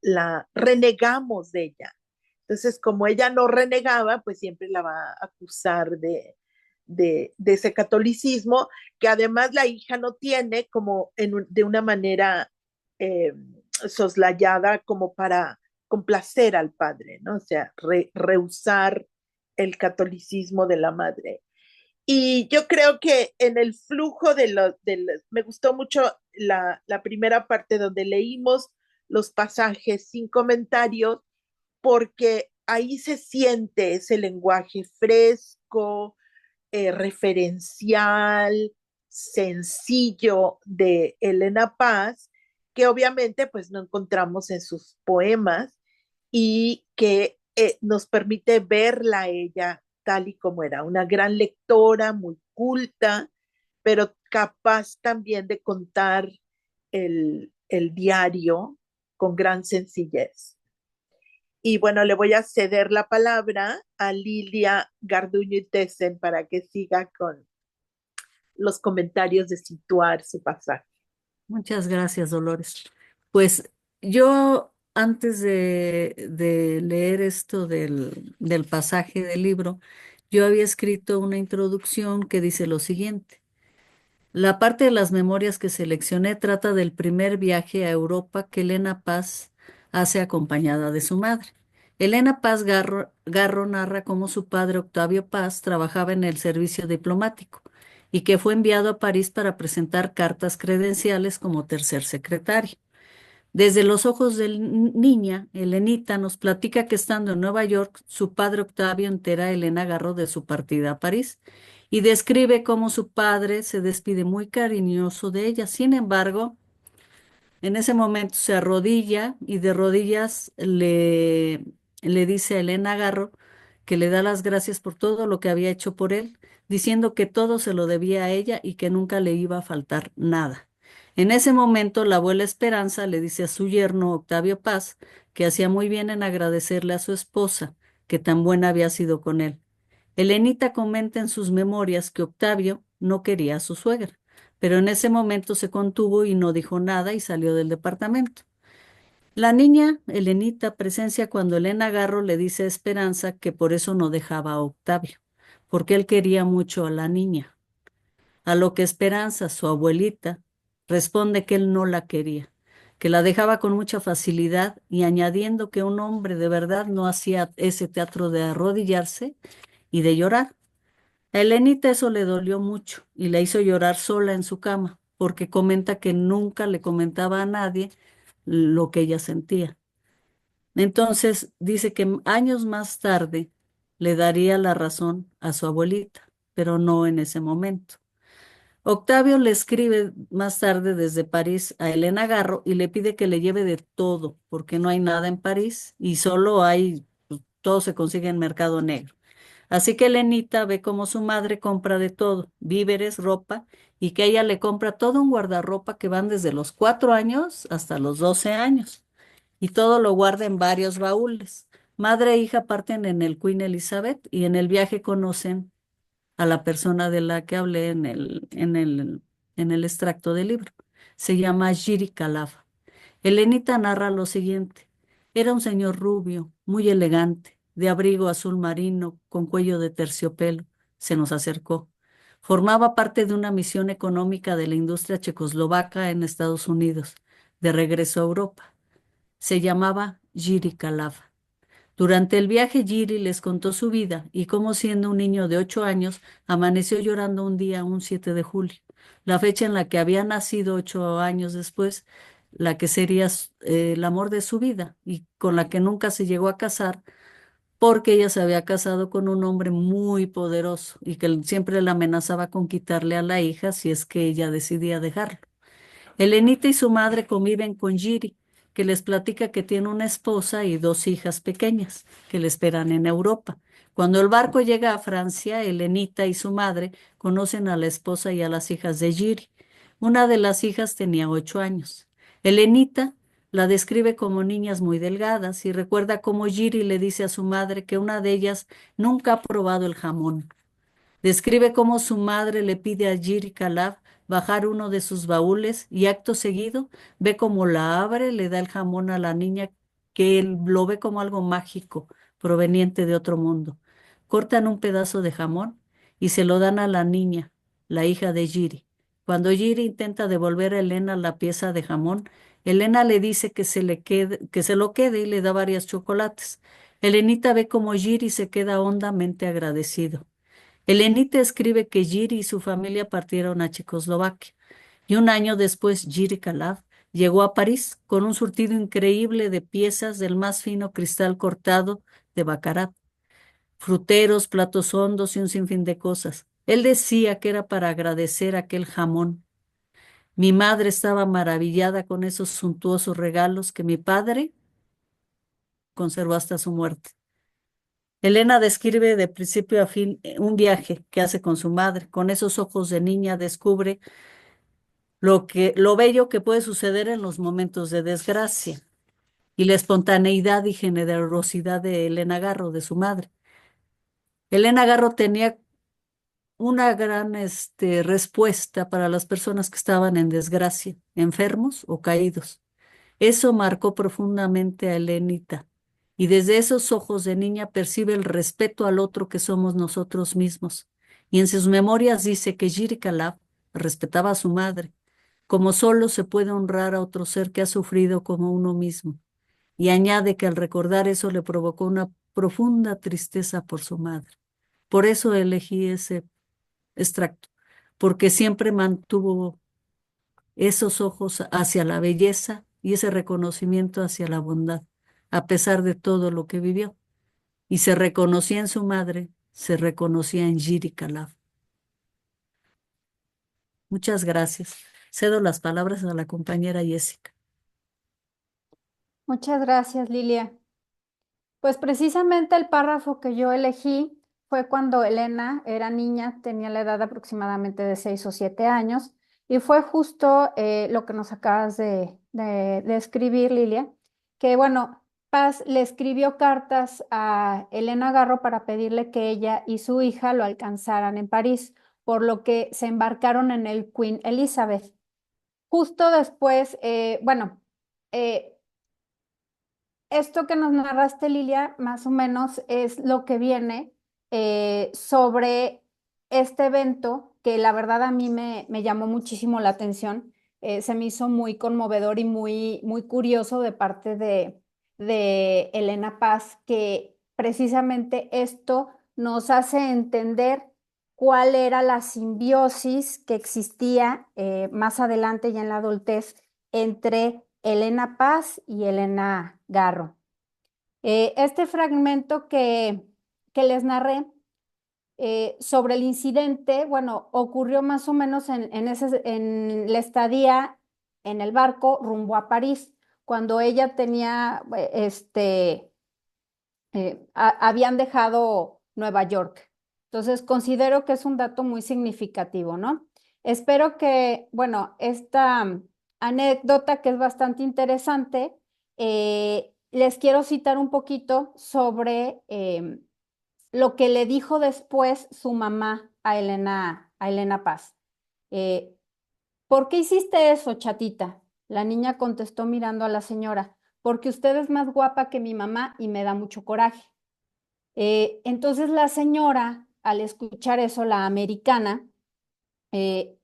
renegamos de ella. Entonces, como ella no renegaba, pues siempre la va a acusar de ese catolicismo, que además la hija no tiene como de una manera eh, soslayada como para complacer al padre, ¿no? O sea, rehusar el catolicismo de la madre. Y yo creo que en el flujo me gustó mucho la primera parte donde leímos los pasajes sin comentarios, porque ahí se siente ese lenguaje fresco, referencial, sencillo de Elena Paz, que obviamente pues no encontramos en sus poemas, y que nos permite verla a ella tal y como era, una gran lectora, muy culta, pero capaz también de contar el diario con gran sencillez. Y bueno, le voy a ceder la palabra a Lilia Garduño y Tessen para que siga con los comentarios de situar su pasaje. Muchas gracias, Dolores. Pues yo antes de leer esto del pasaje del libro, yo había escrito una introducción que dice lo siguiente. La parte de las memorias que seleccioné trata del primer viaje a Europa que Elena Paz hace acompañada de su madre. Elena Paz Garro narra cómo su padre Octavio Paz trabajaba en el servicio diplomático y que fue enviado a París para presentar cartas credenciales como tercer secretario. Desde los ojos de niña, Elenita nos platica que estando en Nueva York, su padre Octavio entera a Elena Garro de su partida a París y describe cómo su padre se despide muy cariñoso de ella. Sin embargo, en ese momento se arrodilla y de rodillas le dice a Elena Garro que le da las gracias por todo lo que había hecho por él, diciendo que todo se lo debía a ella y que nunca le iba a faltar nada. En ese momento, la abuela Esperanza le dice a su yerno Octavio Paz que hacía muy bien en agradecerle a su esposa, que tan buena había sido con él. Elenita comenta en sus memorias que Octavio no quería a su suegra, pero en ese momento se contuvo y no dijo nada y salió del departamento. La niña, Elenita, presencia cuando Elena Garro le dice a Esperanza que por eso no dejaba a Octavio, porque él quería mucho a la niña. A lo que Esperanza, su abuelita, responde que él no la quería, que la dejaba con mucha facilidad y añadiendo que un hombre de verdad no hacía ese teatro de arrodillarse y de llorar. A Elenita eso le dolió mucho y la hizo llorar sola en su cama, porque comenta que nunca le comentaba a nadie lo que ella sentía. Entonces dice que años más tarde le daría la razón a su abuelita, pero no en ese momento. Octavio le escribe más tarde desde París a Elena Garro y le pide que le lleve de todo, porque no hay nada en París y solo hay, pues, todo se consigue en mercado negro. Así que Elenita ve cómo su madre compra de todo, víveres, ropa, y que ella le compra todo un guardarropa que van desde los 4 años hasta los 12 años, y todo lo guarda en varios baúles. Madre e hija parten en el Queen Elizabeth y en el viaje conocen a la persona de la que hablé en el extracto del libro. Se llama Giri Calaf. Elenita narra lo siguiente. Era un señor rubio, muy elegante, de abrigo azul marino, con cuello de terciopelo. Se nos acercó. Formaba parte de una misión económica de la industria checoslovaca en Estados Unidos, de regreso a Europa. Se llamaba Giri Calaf. Durante el viaje, Giri les contó su vida y cómo siendo un niño de 8 años, amaneció llorando un día, un 7 de julio, la fecha en la que había nacido 8 años después, la que sería el amor de su vida y con la que nunca se llegó a casar, porque ella se había casado con un hombre muy poderoso y que siempre la amenazaba con quitarle a la hija si es que ella decidía dejarlo. Elenita y su madre conviven con Giri, que les platica que tiene una esposa y 2 hijas pequeñas que le esperan en Europa. Cuando el barco llega a Francia, Elenita y su madre conocen a la esposa y a las hijas de Giri. Una de las hijas tenía 8 años. Elenita la describe como niñas muy delgadas y recuerda cómo Giri le dice a su madre que una de ellas nunca ha probado el jamón. Describe cómo su madre le pide a Giri Khalaf bajar uno de sus baúles y acto seguido ve cómo la abre, le da el jamón a la niña que él lo ve como algo mágico proveniente de otro mundo. Cortan un pedazo de jamón y se lo dan a la niña, la hija de Giri. Cuando Giri intenta devolver a Elena la pieza de jamón, Elena le dice que se lo quede y le da varios chocolates. Elenita ve cómo Giri se queda hondamente agradecido. Elenita escribe que Giri y su familia partieron a Checoslovaquia y un año después Giri Khalaf llegó a París con un surtido increíble de piezas del más fino cristal cortado de Baccarat, fruteros, platos hondos y un sinfín de cosas. Él decía que era para agradecer aquel jamón. Mi madre estaba maravillada con esos suntuosos regalos que mi padre conservó hasta su muerte. Elena describe de principio a fin un viaje que hace con su madre. Con esos ojos de niña descubre lo bello que puede suceder en los momentos de desgracia y la espontaneidad y generosidad de Elena Garro, de su madre. Elena Garro tenía una gran respuesta para las personas que estaban en desgracia, enfermos o caídos. Eso marcó profundamente a Elenita, y desde esos ojos de niña percibe el respeto al otro que somos nosotros mismos. Y en sus memorias dice que Giri Khalaf respetaba a su madre, como solo se puede honrar a otro ser que ha sufrido como uno mismo. Y añade que al recordar eso le provocó una profunda tristeza por su madre. Por eso elegí ese extracto, porque siempre mantuvo esos ojos hacia la belleza y ese reconocimiento hacia la bondad, a pesar de todo lo que vivió. Y se reconocía en su madre, se reconocía en Giri Khalaf. Muchas gracias. Cedo las palabras a la compañera Jessica. Muchas gracias, Lilia. Pues precisamente el párrafo que yo elegí fue cuando Elena era niña, tenía la edad aproximadamente de 6 o 7 años, y fue justo lo que nos acabas de escribir, Lilia, que bueno, Paz le escribió cartas a Elena Garro para pedirle que ella y su hija lo alcanzaran en París, por lo que se embarcaron en el Queen Elizabeth. Justo después, esto que nos narraste, Lilia, más o menos es lo que viene sobre este evento que la verdad a mí me llamó muchísimo la atención. Se me hizo muy conmovedor y muy curioso de parte de Elena Paz, que precisamente esto nos hace entender cuál era la simbiosis que existía más adelante ya en la adultez entre Elena Paz y Elena Garro. Este fragmento que les narré sobre el incidente, bueno, ocurrió más o menos en la estadía en el barco rumbo a París, cuando ella tenía, habían dejado Nueva York. Entonces, considero que es un dato muy significativo, ¿no? Espero que, bueno, esta anécdota que es bastante interesante, les quiero citar un poquito sobre lo que le dijo después su mamá a Elena Paz. Eh, ¿Por qué hiciste eso, chatita? La niña contestó mirando a la señora, porque usted es más guapa que mi mamá y me da mucho coraje. Entonces la señora, al escuchar eso, la americana, eh,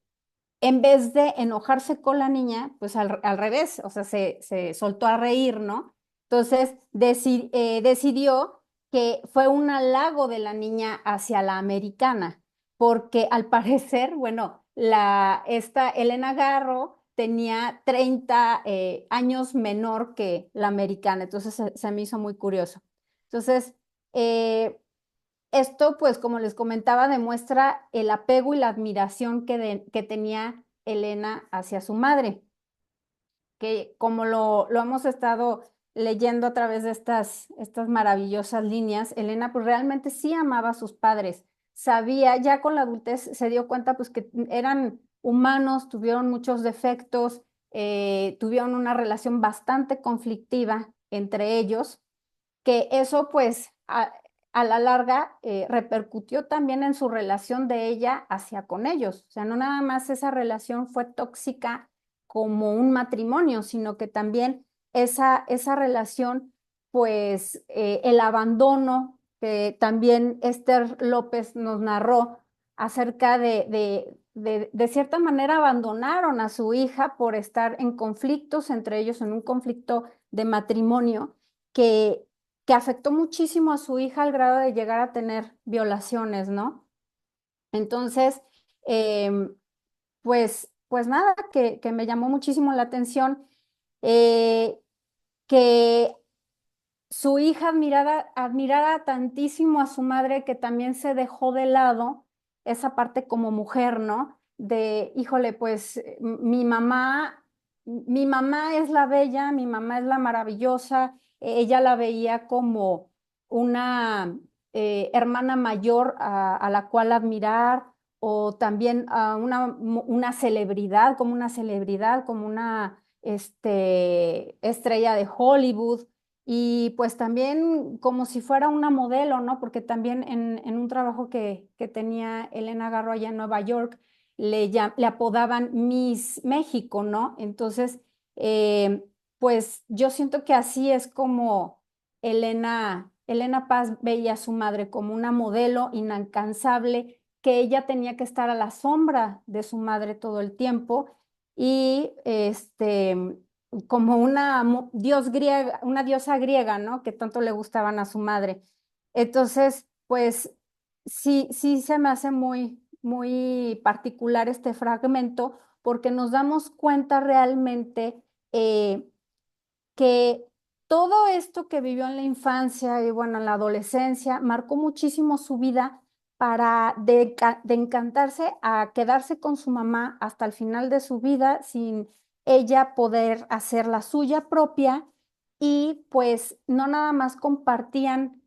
en vez de enojarse con la niña, pues al revés, o sea, se soltó a reír, ¿no? Entonces decidió que fue un halago de la niña hacia la americana, porque al parecer, bueno, esta Elena Garro tenía 30 años menor que la americana, entonces se me hizo muy curioso. Entonces, eh, esto, pues, como les comentaba, demuestra el apego y la admiración que tenía Elena hacia su madre, que como lo hemos estado leyendo a través de estas maravillosas líneas, Elena pues realmente sí amaba a sus padres, sabía, ya con la adultez se dio cuenta pues que eran humanos, tuvieron muchos defectos, tuvieron una relación bastante conflictiva entre ellos, que eso pues a la larga repercutió también en su relación de ella hacia con ellos. O sea, no nada más esa relación fue tóxica como un matrimonio, sino que también esa relación, pues el abandono que también Esther López nos narró acerca de cierta manera abandonaron a su hija por estar en conflictos entre ellos, en un conflicto de matrimonio que que afectó muchísimo a su hija al grado de llegar a tener violaciones, ¿no? Entonces, pues nada, que me llamó muchísimo la atención eh, que su hija admirara tantísimo a su madre que también se dejó de lado esa parte como mujer, ¿no? De, híjole, pues mi mamá es la bella, mi mamá es la maravillosa, ella la veía como una hermana mayor a la cual admirar, o también a una celebridad, como una estrella de Hollywood y pues también como si fuera una modelo, ¿no? Porque también en un trabajo que tenía Elena Garro allá en Nueva York, le apodaban Miss México, ¿no? Entonces, pues yo siento que así es como Elena Paz veía a su madre como una modelo inalcanzable, que ella tenía que estar a la sombra de su madre todo el tiempo y como una diosa griega, ¿no? Que tanto le gustaban a su madre. Entonces, pues sí se me hace muy particular este fragmento porque nos damos cuenta realmente que todo esto que vivió en la infancia y bueno, en la adolescencia marcó muchísimo su vida para de encantarse a quedarse con su mamá hasta el final de su vida sin ella poder hacer la suya propia y pues no nada más compartían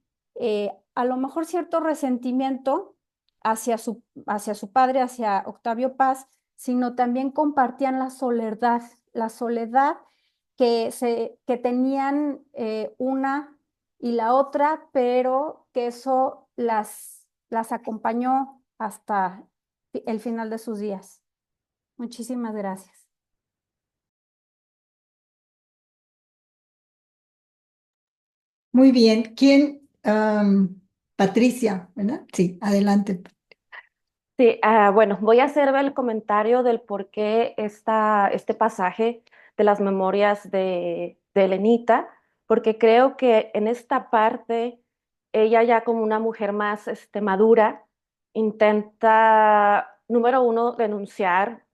a lo mejor cierto resentimiento hacia su padre, hacia Octavio Paz, sino también compartían la soledad que tenían una y la otra, pero que eso las acompañó el final de sus días. Muchísimas gracias. Muy bien. ¿Quién? Patricia, ¿verdad? Sí, adelante. Sí, bueno, voy a hacer el comentario del por qué este pasaje de las memorias de Elenita, porque creo que en esta parte ella ya como una mujer más madura intenta, número uno, denunciar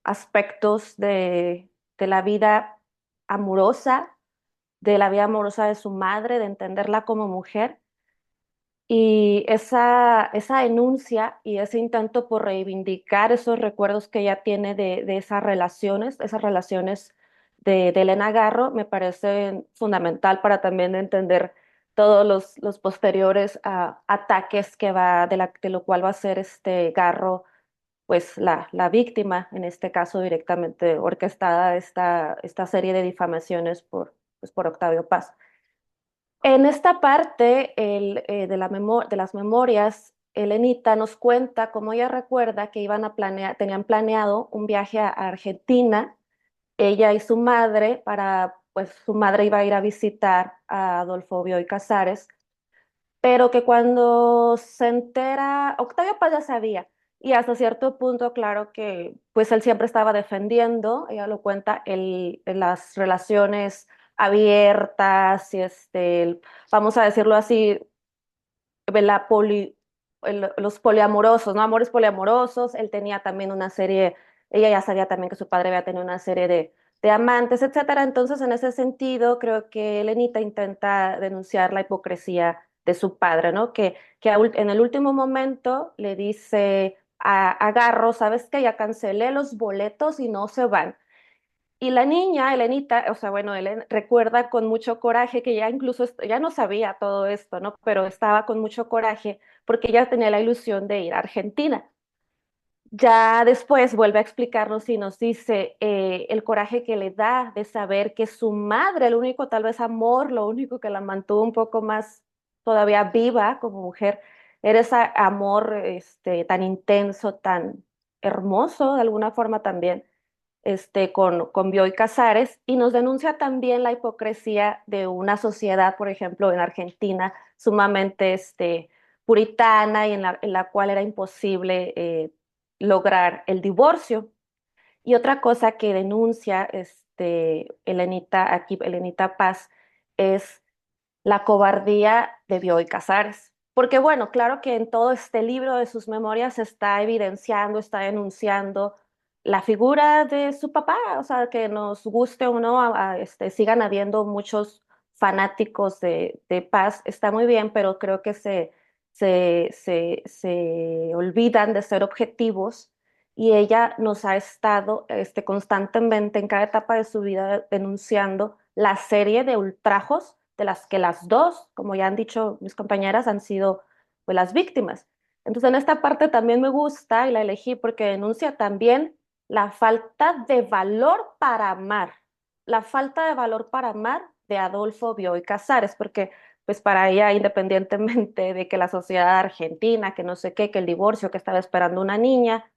aspectos de la vida amorosa, de la vida amorosa de su madre, de entenderla como mujer. Y esa denuncia y ese intento por reivindicar esos recuerdos que ella tiene de esas relaciones de Elena Garro, me parece fundamental para también entender todos los posteriores ataques de lo cual va a ser pues la víctima, en este caso directamente orquestada esta serie de difamaciones pues, por Octavio Paz. En esta parte de las memorias, Elenita nos cuenta cómo ella recuerda que tenían planeado un viaje a Argentina, ella y su madre, pues su madre iba a ir a visitar a Adolfo Bioy Casares, pero que cuando se entera, Octavio Paz ya sabía, y hasta cierto punto, claro que pues él siempre estaba defendiendo, ella lo cuenta, las relaciones abiertas y vamos a decirlo así, la los poliamorosos, ¿no? Amores poliamorosos, él tenía también una serie, ella ya sabía también que su padre había tenido una serie de amantes, etcétera. Entonces, en ese sentido, creo que Elenita intenta denunciar la hipocresía de su padre, ¿no? En el último momento le dice a Garro, ¿sabes qué? Ya cancelé los boletos y no se van. Y la niña, Elenita, o sea, bueno, recuerda con mucho coraje que ya incluso ya no sabía todo esto, ¿no? Pero estaba con mucho coraje porque ella tenía la ilusión de ir a Argentina. Ya después vuelve a explicarnos y nos dice el coraje que le da de saber que su madre, el único tal vez amor, lo único que la mantuvo un poco más todavía viva como mujer, era ese amor tan intenso, tan hermoso de alguna forma también con Bioy Casares y nos denuncia también la hipocresía de una sociedad, por ejemplo, en Argentina, sumamente puritana y en la cual era imposible lograr el divorcio. Y otra cosa que denuncia Elenita Paz, es la cobardía de Bioy Casares. Porque bueno, claro que en todo este libro de sus memorias está evidenciando, está denunciando la figura de su papá, o sea, que nos guste o no, sigan habiendo muchos fanáticos de Paz, está muy bien, pero creo que se olvidan de ser objetivos y ella nos ha estado constantemente en cada etapa de su vida denunciando la serie de ultrajos de las que las dos, como ya han dicho mis compañeras, han sido pues, las víctimas. Entonces, en esta parte también me gusta y la elegí porque denuncia también la falta de valor para amar, la falta de valor para amar de Adolfo Bioy Casares, porque pues para ella, independientemente de que la sociedad argentina, que no sé qué, que el divorcio, que estaba esperando una niña,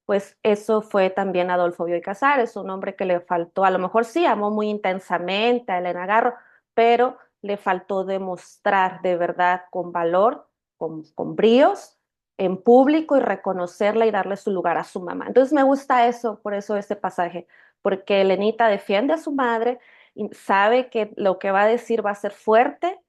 pues eso fue también Adolfo Bioy Casares, un hombre que le faltó, a lo mejor sí, amó muy intensamente a Elena Garro, pero le faltó demostrar de verdad con valor, con bríos, en público y reconocerla y darle su lugar a su mamá. Entonces me gusta eso, por eso este pasaje, porque Elenita defiende a su madre y sabe que lo que va a decir va a ser fuerte,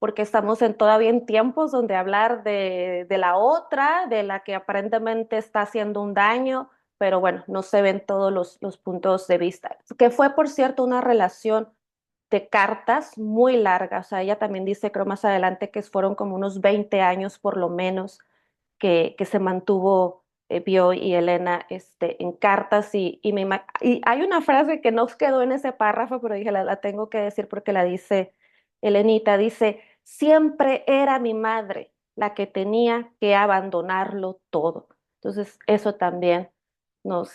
porque estamos todavía en tiempos donde hablar de la otra, de la que aparentemente está haciendo un daño, pero bueno, no se ven todos los puntos de vista. Que fue, por cierto, una relación de cartas muy larga, o sea, ella también dice, creo más adelante, que fueron como unos 20 años por lo menos que se mantuvo Bioy y Elena en cartas y hay una frase que no quedó en ese párrafo, pero dije, la tengo que decir porque la dice Elenita, dice, siempre era mi madre la que tenía que abandonarlo todo. Entonces, eso también nos,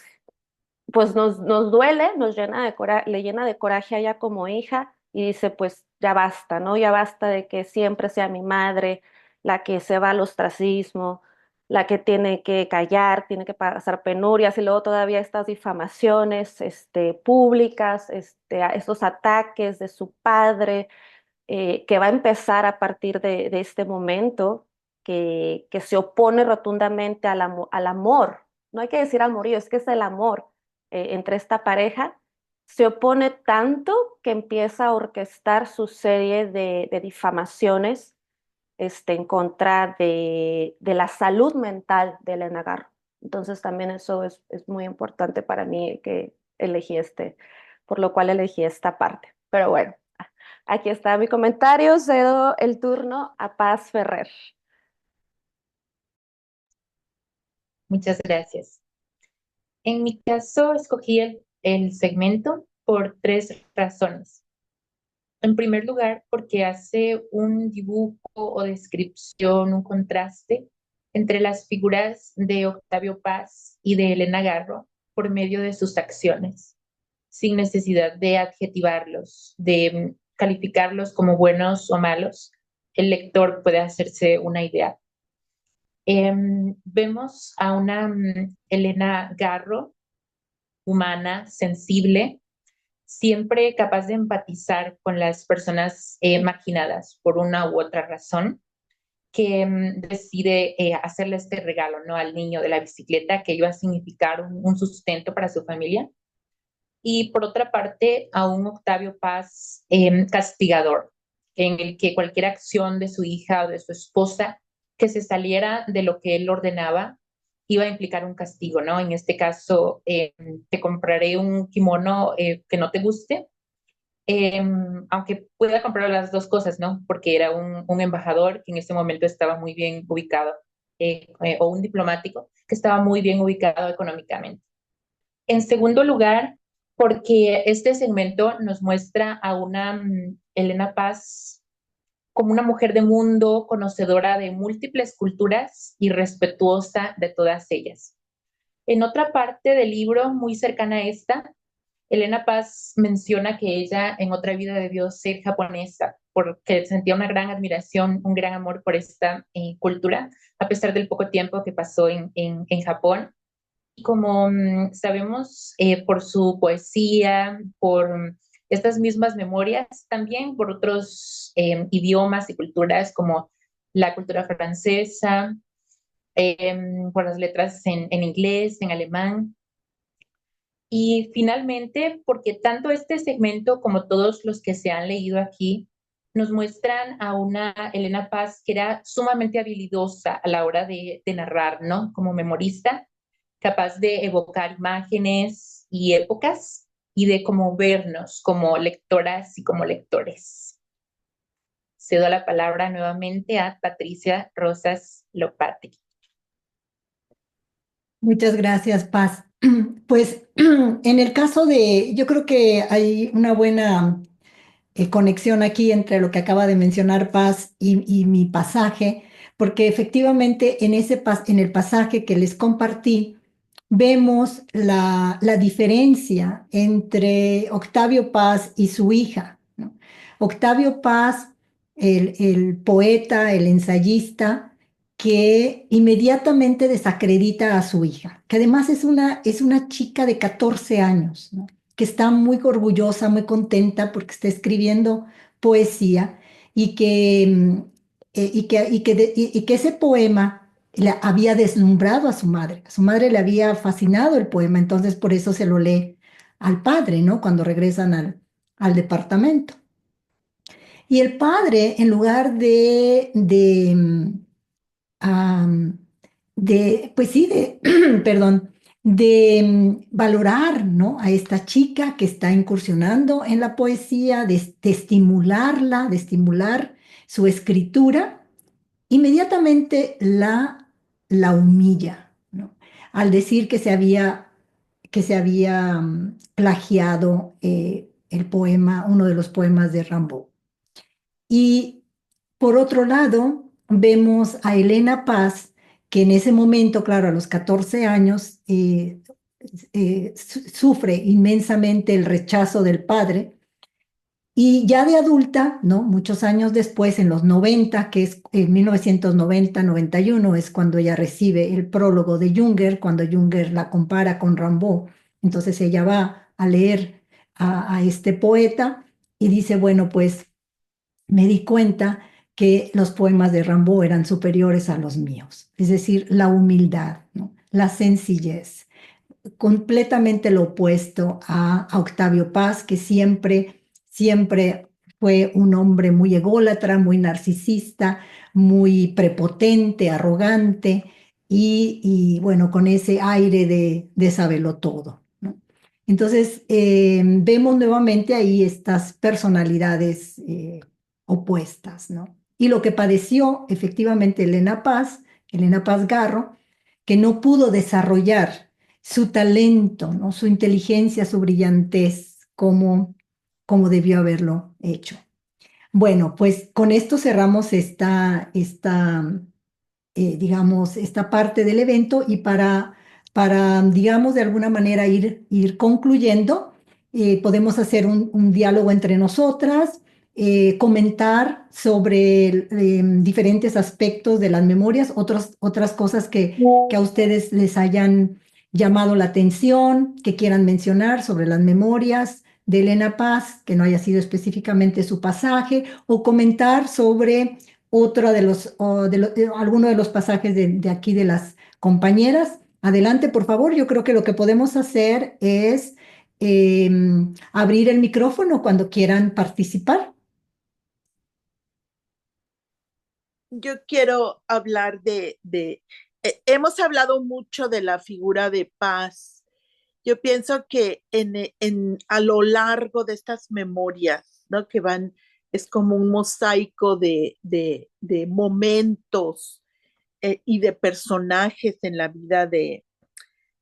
pues nos duele, le llena de coraje a ella como hija y dice, pues ya basta, ¿no? Ya basta de que siempre sea mi madre la que se va al ostracismo, la que tiene que callar, tiene que pasar penurias y luego todavía estas difamaciones públicas, estos ataques de su padre, que va a empezar a partir de este momento, que se opone rotundamente al amor. No hay que decir amorío, es que es el amor entre esta pareja. Se opone tanto que empieza a orquestar su serie de difamaciones en contra de la salud mental de Elena Garro. Entonces también eso es muy importante para mí que elegí por lo cual elegí esta parte. Pero bueno, aquí está mi comentario, cedo el turno a Paz Ferrer. Muchas gracias. En mi caso, escogí el segmento por 3 razones. En primer lugar, porque hace un dibujo o descripción, un contraste entre las figuras de Octavio Paz y de Elena Garro por medio de sus acciones, sin necesidad de adjetivarlos, de calificarlos como buenos o malos. El lector puede hacerse una idea. Vemos a una Elena Garro humana, sensible, siempre capaz de empatizar con las personas marginadas por una u otra razón, que decide hacerle este regalo, ¿no?, al niño de la bicicleta, que iba a significar un sustento para su familia. Y por otra parte, a un Octavio Paz castigador, en el que cualquier acción de su hija o de su esposa que se saliera de lo que él ordenaba iba a implicar un castigo, ¿no? En este caso, te compraré un kimono que no te guste, aunque pueda comprar las dos cosas, ¿no? Porque era un embajador que en ese momento estaba muy bien ubicado, o un diplomático que estaba muy bien ubicado económicamente. En segundo lugar, porque este segmento nos muestra a una Elena Paz como una mujer de mundo, conocedora de múltiples culturas y respetuosa de todas ellas. En otra parte del libro, muy cercana a esta, Elena Paz menciona que ella en otra vida debió ser japonesa, porque sentía una gran admiración, un gran amor por esta cultura, a pesar del poco tiempo que pasó en Japón. Y como sabemos, por su poesía, por estas mismas memorias, también por otros idiomas y culturas como la cultura francesa, por las letras en inglés, en alemán. Y finalmente, porque tanto este segmento como todos los que se han leído aquí nos muestran a una Elena Paz que era sumamente habilidosa a la hora de narrar, ¿no? Como memorista, capaz de evocar imágenes y épocas y de como vernos como lectoras y como lectores. Cedo la palabra nuevamente a Patricia Rosas Lopati. Muchas gracias, Paz. Pues en el caso yo creo que hay una buena conexión aquí entre lo que acaba de mencionar Paz y mi pasaje, porque efectivamente en el pasaje que les compartí, vemos la diferencia entre Octavio Paz y su hija, ¿no? Octavio Paz, el poeta, el ensayista, que inmediatamente desacredita a su hija, que además es una chica de 14 años, ¿no?, que está muy orgullosa, muy contenta porque está escribiendo poesía y que ese poema le había deslumbrado a su madre. A su madre le había fascinado el poema, entonces por eso se lo lee al padre, ¿no?, cuando regresan al departamento. Y el padre, en lugar pues sí, perdón, valorar, ¿no?, a esta chica que está incursionando en la poesía, de estimularla, de estimular su escritura, inmediatamente la humilla, ¿no?, al decir que se había plagiado el poema, uno de los poemas de Rimbaud. Y por otro lado, vemos a Elena Paz, que en ese momento, claro, a los 14 años, sufre inmensamente el rechazo del padre Y ya de adulta, ¿no? Muchos años después, en los 90, que es en 1990-91, es cuando ella recibe el prólogo de Junger, cuando Junger la compara con Rimbaud. Entonces ella va a leer a este poeta y dice, bueno, pues me di cuenta que los poemas de Rimbaud eran superiores a los míos, es decir, la humildad, ¿no? La sencillez, completamente lo opuesto a Octavio Paz, que siempre fue un hombre muy ególatra, muy narcisista, muy prepotente, arrogante y bueno, con ese aire de saberlo todo, ¿no? Entonces, vemos nuevamente ahí estas personalidades opuestas, ¿no? Y lo que padeció efectivamente Elena Paz Garro, que no pudo desarrollar su talento, ¿no? Su inteligencia, su brillantez, como debió haberlo hecho. Bueno, pues con esto cerramos digamos, esta parte del evento y digamos, de alguna manera ir concluyendo, podemos hacer un diálogo entre nosotras, comentar sobre diferentes aspectos de las memorias, otras cosas que a ustedes les hayan llamado la atención, que quieran mencionar sobre las memorias de Elena Paz, que no haya sido específicamente su pasaje, o comentar sobre otro alguno de los pasajes de aquí de las compañeras. Adelante, por favor. Yo creo que lo que podemos hacer es abrir el micrófono cuando quieran participar. Yo quiero hablar hemos hablado mucho de la figura de Paz. Yo pienso que a lo largo de estas memorias, ¿no? Que van, es como un mosaico de momentos y de personajes en la vida de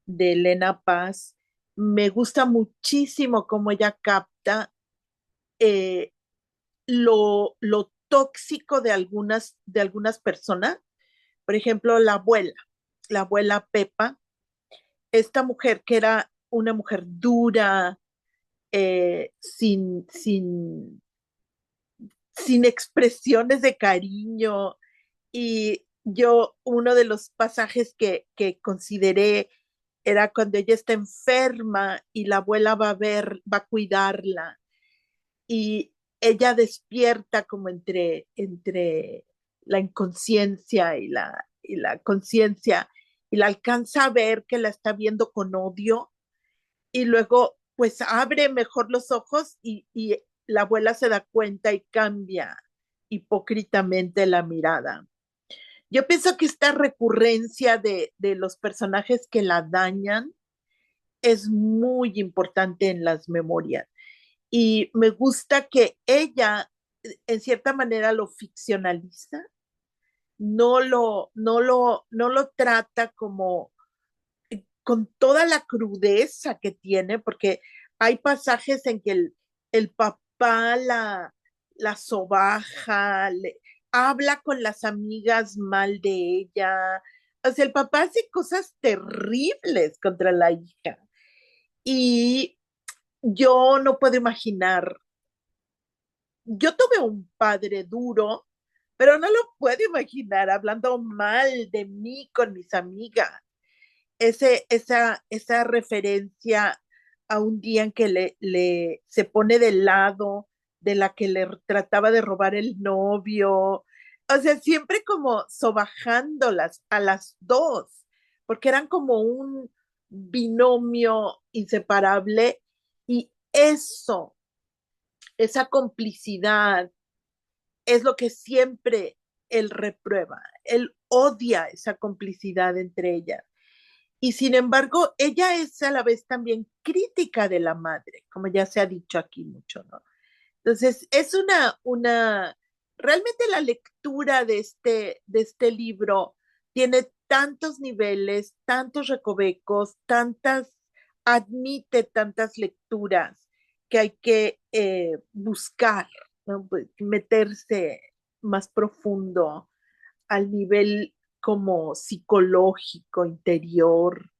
Elena Paz. Me gusta muchísimo cómo ella capta eh, lo tóxico de algunas personas. Por ejemplo, la abuela Pepa, esta mujer que era una mujer dura, sin expresiones de cariño. Y yo, uno de los pasajes que consideré era cuando ella está enferma y la abuela va a cuidarla y ella despierta como entre la inconsciencia y la conciencia y la alcanza a ver que la está viendo con odio y luego pues abre mejor los ojos y la abuela se da cuenta y cambia hipócritamente la mirada. Yo pienso que esta recurrencia de los personajes que la dañan es muy importante en las memorias. Y me gusta que ella, en cierta manera, lo ficcionaliza, no lo trata como con toda la crudeza que tiene, porque hay pasajes en que el papá la sobaja, habla con las amigas mal de ella. O sea, el papá hace cosas terribles contra la hija. Y yo no puedo imaginar, yo tuve un padre duro, pero no lo puedo imaginar hablando mal de mí con mis amigas. Esa referencia a un día en que se pone del lado de la que le trataba de robar el novio. O sea, siempre como sobajándolas a las dos, porque eran como un binomio inseparable y esa complicidad es lo que siempre él reprueba. Él odia esa complicidad entre ellas. Y sin embargo, ella es a la vez también crítica de la madre, como ya se ha dicho aquí mucho, ¿no? Entonces, es realmente la lectura de este libro tiene tantos niveles, tantos recovecos, admite tantas lecturas que hay que buscar, ¿no? Pues, meterse más profundo al nivel como psicológico, interior,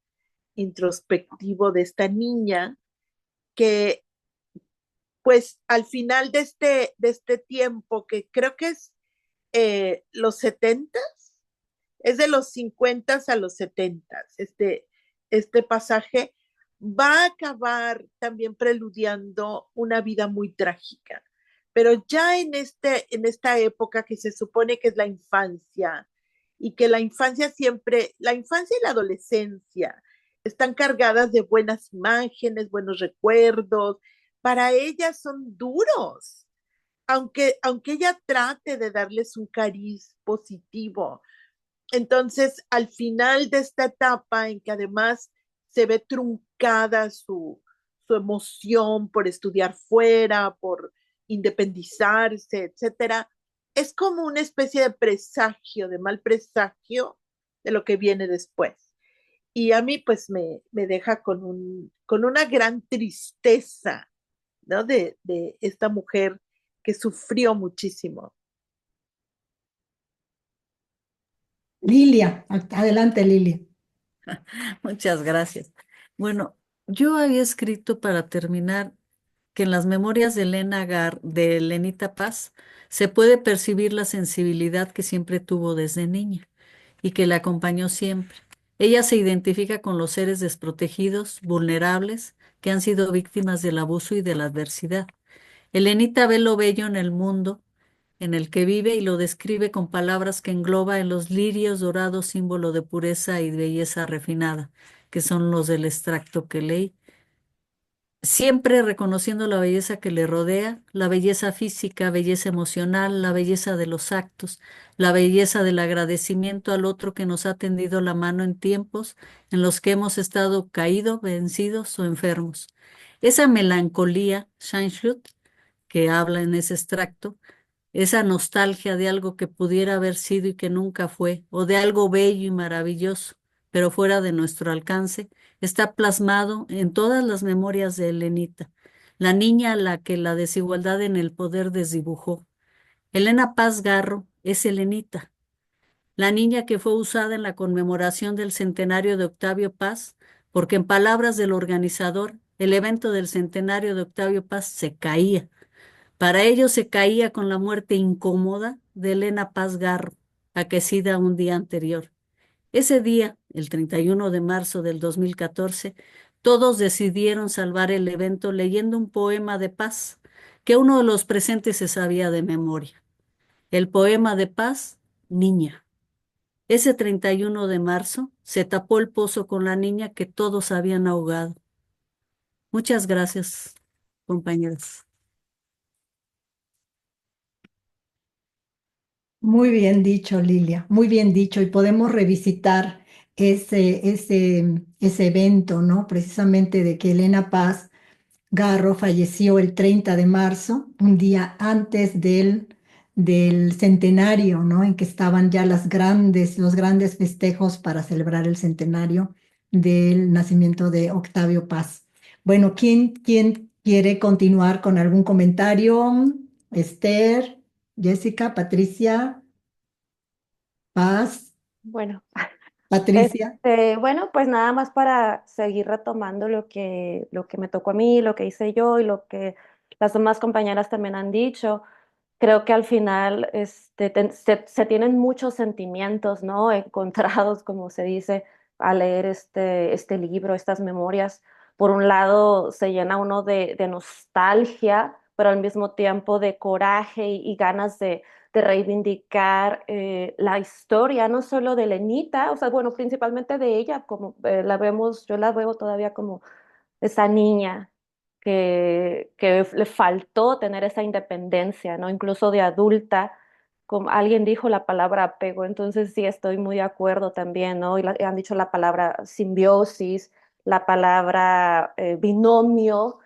introspectivo de esta niña que pues al final de este tiempo, que creo que es los 70, es de los 50 a los 70, este pasaje va a acabar también preludiando una vida muy trágica. Pero ya en esta época que se supone que es la infancia, y que la infancia siempre, la infancia y la adolescencia están cargadas de buenas imágenes, buenos recuerdos, para ellas son duros, aunque ella trate de darles un cariz positivo. Entonces, al final de esta etapa en que además se ve truncada su emoción por estudiar fuera, por independizarse, etcétera, es como una especie de presagio, de mal presagio de lo que viene después. Y a mí pues me deja con una gran tristeza, ¿no? De esta mujer que sufrió muchísimo. Lilia, adelante, Lilia. Muchas gracias. Bueno, yo había escrito para terminar que en las memorias de de Elenita Paz se puede percibir la sensibilidad que siempre tuvo desde niña y que la acompañó siempre. Ella se identifica con los seres desprotegidos, vulnerables, que han sido víctimas del abuso y de la adversidad. Elenita ve lo bello en el mundo en el que vive y lo describe con palabras que engloba en los lirios dorados, símbolo de pureza y belleza refinada, que son los del extracto que leí, siempre reconociendo la belleza que le rodea, la belleza física, belleza emocional, la belleza de los actos, la belleza del agradecimiento al otro que nos ha tendido la mano en tiempos en los que hemos estado caídos, vencidos o enfermos. Esa melancolía, Sanskrit, que habla en ese extracto, esa nostalgia de algo que pudiera haber sido y que nunca fue, o de algo bello y maravilloso, pero fuera de nuestro alcance, está plasmado en todas las memorias de Elenita, la niña a la que la desigualdad en el poder desdibujó. Elena Paz Garro es Elenita, la niña que fue usada en la conmemoración del centenario de Octavio Paz, porque en palabras del organizador, el evento del centenario de Octavio Paz se caía. Para ello se caía con la muerte incómoda de Elena Paz Garro, aquecida un día anterior. Ese día, el 31 de marzo del 2014, todos decidieron salvar el evento leyendo un poema de paz que uno de los presentes se sabía de memoria. El poema de paz, Niña. Ese 31 de marzo se tapó el pozo con la niña que todos habían ahogado. Muchas gracias, compañeras. Muy bien dicho, Lilia, muy bien dicho. Y podemos revisitar ese evento, ¿no? Precisamente de que Elena Paz Garro falleció el 30 de marzo, un día antes del centenario, ¿no? En que estaban ya los grandes festejos para celebrar el centenario del nacimiento de Octavio Paz. Bueno, ¿quién quiere continuar con algún comentario? Esther, Jessica, Patricia, Paz, Bueno, Patricia. bueno, pues nada más para seguir retomando lo que me tocó a mí, lo que hice yo y lo que las demás compañeras también han dicho. Creo que al final se tienen muchos sentimientos, ¿no? Encontrados, como se dice, al leer este libro, estas memorias. Por un lado, se llena uno de nostalgia, pero al mismo tiempo de coraje y ganas de reivindicar la historia, no solo de Lenita, o sea, bueno, principalmente de ella, como yo la veo todavía como esa niña que le faltó tener esa independencia, ¿no? Incluso de adulta, como alguien dijo la palabra apego, entonces sí estoy muy de acuerdo también, ¿no? Han dicho la palabra simbiosis, la palabra binomio,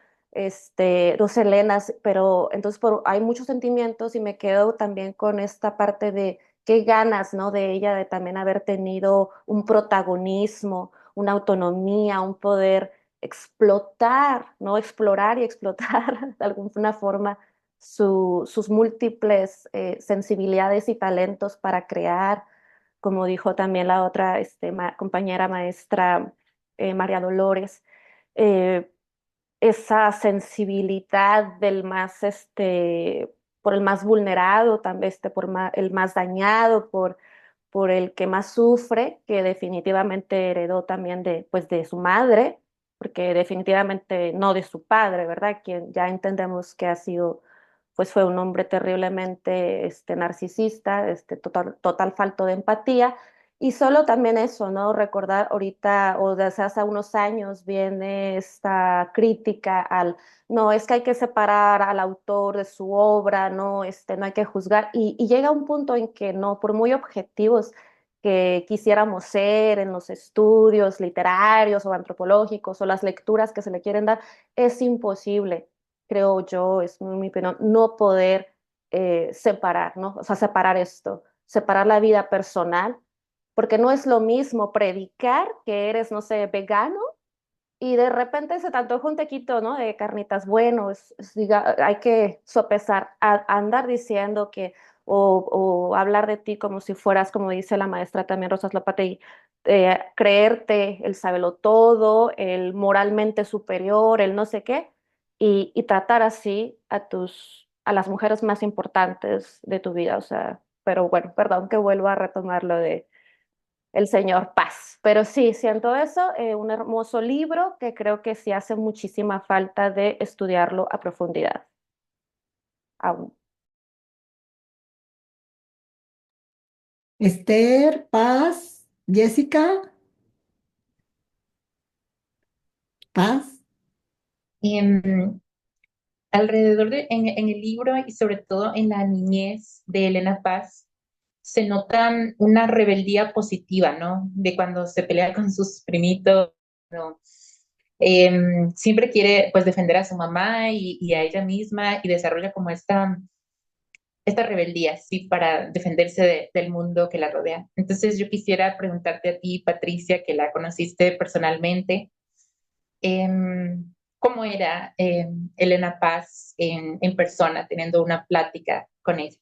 dos Helenas, pero entonces hay muchos sentimientos y me quedo también con esta parte de qué ganas, ¿no? De ella de también haber tenido un protagonismo, una autonomía, un poder explotar, ¿no? Explorar y explotar de alguna forma sus múltiples sensibilidades y talentos para crear, como dijo también la otra compañera maestra María Dolores. Eh, esa sensibilidad del más, por el más vulnerado, también el más dañado, por el que más sufre, que definitivamente heredó también pues, de su madre, porque definitivamente no de su padre, ¿verdad? Quien ya entendemos que ha sido, pues fue un hombre terriblemente narcisista, total falto de empatía. Y solo también eso, ¿no? Recordar ahorita o desde hace unos años viene esta crítica no, es que hay que separar al autor de su obra, no, no hay que juzgar. Y llega un punto en que no, por muy objetivos que quisiéramos ser en los estudios literarios o antropológicos o las lecturas que se le quieren dar, es imposible, creo yo, es mi opinión, no poder separar, ¿no? O sea, separar esto, separar la vida personal, porque no es lo mismo predicar que eres, no sé, vegano y de repente se te antoja un tequito, ¿no? De carnitas, bueno, hay que sopesar, andar diciendo que, o hablar de ti como si fueras, como dice la maestra también Rosas Lopatey, creerte el sabelo todo, el moralmente superior, el no sé qué, y tratar así a las mujeres más importantes de tu vida, o sea, pero bueno, perdón que vuelva a retomar lo de el señor Paz. Pero sí, siento eso, un hermoso libro que creo que sí hace muchísima falta de estudiarlo a profundidad aún. Esther, Paz, Jessica, Paz. Em, alrededor en el libro y sobre todo en la niñez de Elena Paz, se nota una rebeldía positiva, ¿no? De cuando se pelea con sus primitos, ¿no? Siempre quiere pues defender a su mamá y a ella misma y desarrolla como esta rebeldía, ¿sí? Para defenderse del mundo que la rodea. Entonces yo quisiera preguntarte a ti, Patricia, que la conociste personalmente, ¿cómo era Elena Paz en persona, teniendo una plática con ella?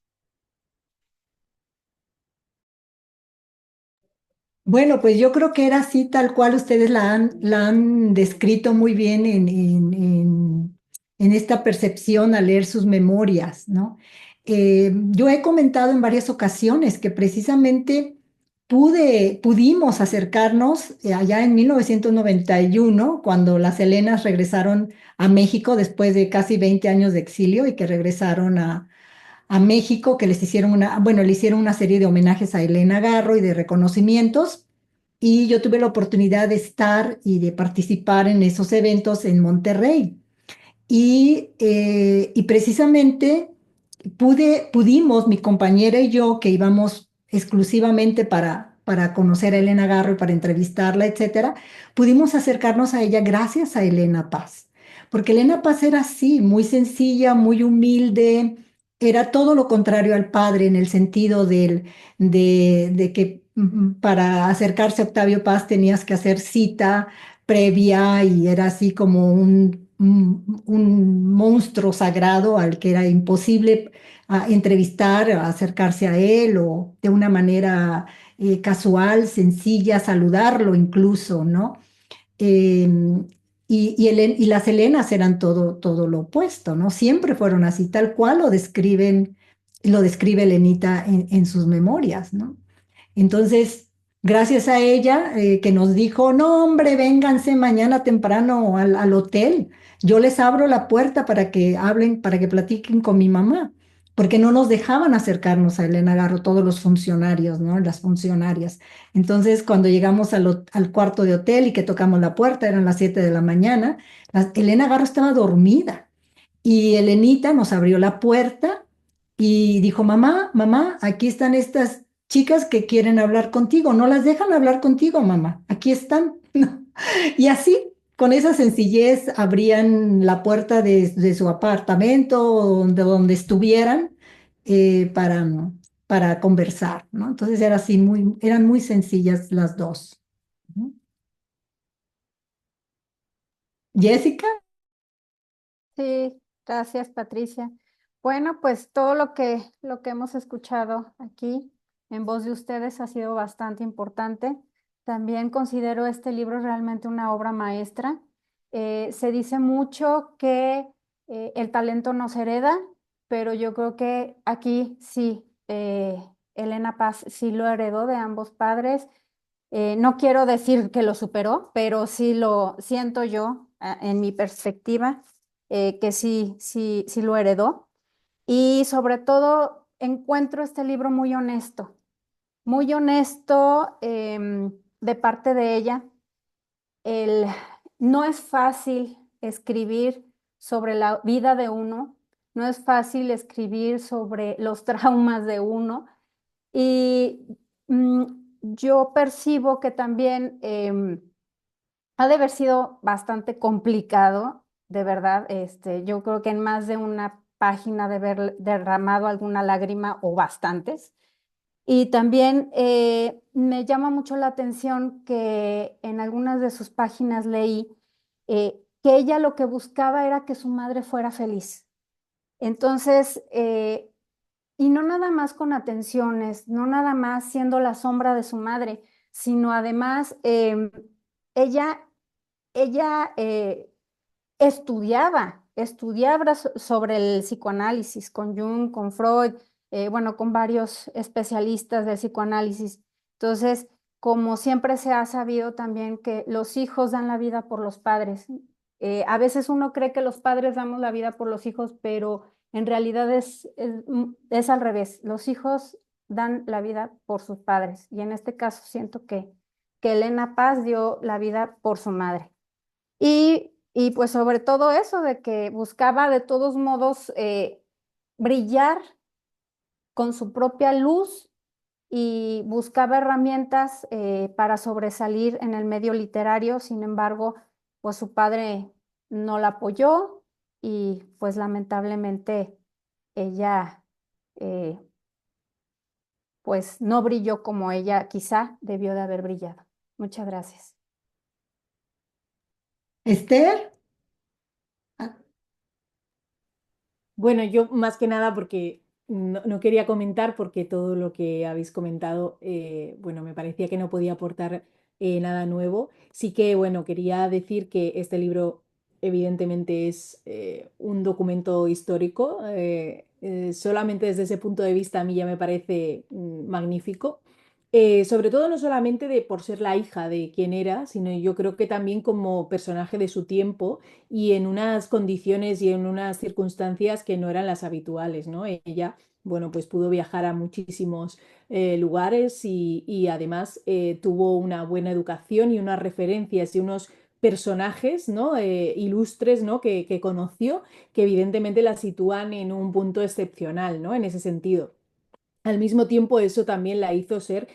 Bueno, pues yo creo que era así tal cual ustedes la han descrito muy bien en esta percepción al leer sus memorias, ¿no? Yo he comentado en varias ocasiones que precisamente pudimos acercarnos allá en 1991, cuando las Helenas regresaron a México después de casi 20 años de exilio y que regresaron a México, que les hicieron bueno, le hicieron una serie de homenajes a Elena Garro y de reconocimientos, y yo tuve la oportunidad de estar y de participar en esos eventos en Monterrey. Y precisamente pudimos, mi compañera y yo, que íbamos exclusivamente para conocer a Elena Garro y para entrevistarla, etcétera, pudimos acercarnos a ella gracias a Elena Paz. Porque Elena Paz era así, muy sencilla, muy humilde, era todo lo contrario al padre en el sentido de que para acercarse a Octavio Paz tenías que hacer cita previa y era así como un monstruo sagrado al que era imposible entrevistar, acercarse a él o de una manera casual, sencilla, saludarlo incluso, ¿no? Em, y las Helenas eran todo lo opuesto, ¿no? Siempre fueron así, tal cual lo describe Elenita en sus memorias, ¿no? Entonces, gracias a ella que nos dijo, no, hombre, vénganse mañana temprano al hotel. Yo les abro la puerta para que hablen, para que platiquen con mi mamá, porque no nos dejaban acercarnos a Elena Garro, todos los funcionarios, ¿no? Las funcionarias. Entonces, cuando llegamos al cuarto de hotel y que tocamos la puerta, eran las 7 de la mañana, Elena Garro estaba dormida y Elenita nos abrió la puerta y dijo, mamá, mamá, aquí están estas chicas que quieren hablar contigo. No las dejan hablar contigo, mamá. Aquí están. Y así, con esa sencillez, abrían la puerta de su apartamento o de donde estuvieran para conversar, ¿no? Entonces era así, eran muy sencillas las dos. Ujú. Jessica. Sí, gracias, Patricia. Bueno, pues todo lo que hemos escuchado aquí en voz de ustedes ha sido bastante importante. También considero este libro realmente una obra maestra Se dice mucho que el talento no se hereda, pero yo creo que aquí sí, Elena Paz sí lo heredó de ambos padres. No quiero decir que lo superó, pero sí lo siento yo, en mi perspectiva, que sí lo heredó. Y sobre todo encuentro este libro muy honesto de parte de ella. El, no es fácil escribir sobre la vida de uno, no es fácil escribir sobre los traumas de uno y mm, yo percibo que también ha de haber sido bastante complicado, de verdad. Yo creo que en más de una página de haber derramado alguna lágrima o bastantes. Y también me llama mucho la atención que en algunas de sus páginas leí que ella lo que buscaba era que su madre fuera feliz. Entonces, y no nada más con atenciones, no nada más siendo la sombra de su madre, sino además ella, ella estudiaba sobre el psicoanálisis con Jung, con Freud, bueno, con varios especialistas del psicoanálisis. Entonces, como siempre se ha sabido también que los hijos dan la vida por los padres. A veces uno cree que los padres damos la vida por los hijos, pero en realidad es al revés. Los hijos dan la vida por sus padres. Y en este caso siento que Elena Paz dio la vida por su madre. Y pues sobre todo eso de que buscaba de todos modos brillar con su propia luz y buscaba herramientas para sobresalir en el medio literario. Sin embargo, pues su padre no la apoyó y pues lamentablemente ella eh, pues no brilló como ella quizá debió de haber brillado. Muchas gracias. Esther. Ah, Bueno, yo más que nada porque no quería comentar porque todo lo que habéis comentado, bueno, me parecía que no podía aportar nada nuevo. Sí que, bueno, quería decir que este libro evidentemente es un documento histórico. Solamente desde ese punto de vista a mí ya me parece magnífico. Sobre todo no solamente por ser la hija de quien era, sino yo creo que también como personaje de su tiempo y en unas condiciones y en unas circunstancias que no eran las habituales, ¿no? Ella, bueno, pues pudo viajar a muchísimos lugares y además tuvo una buena educación y unas referencias y unos personajes, ¿no? Ilustres, ¿no? Que conoció, que evidentemente la sitúan en un punto excepcional, ¿no? En ese sentido. Al mismo tiempo, eso también la hizo ser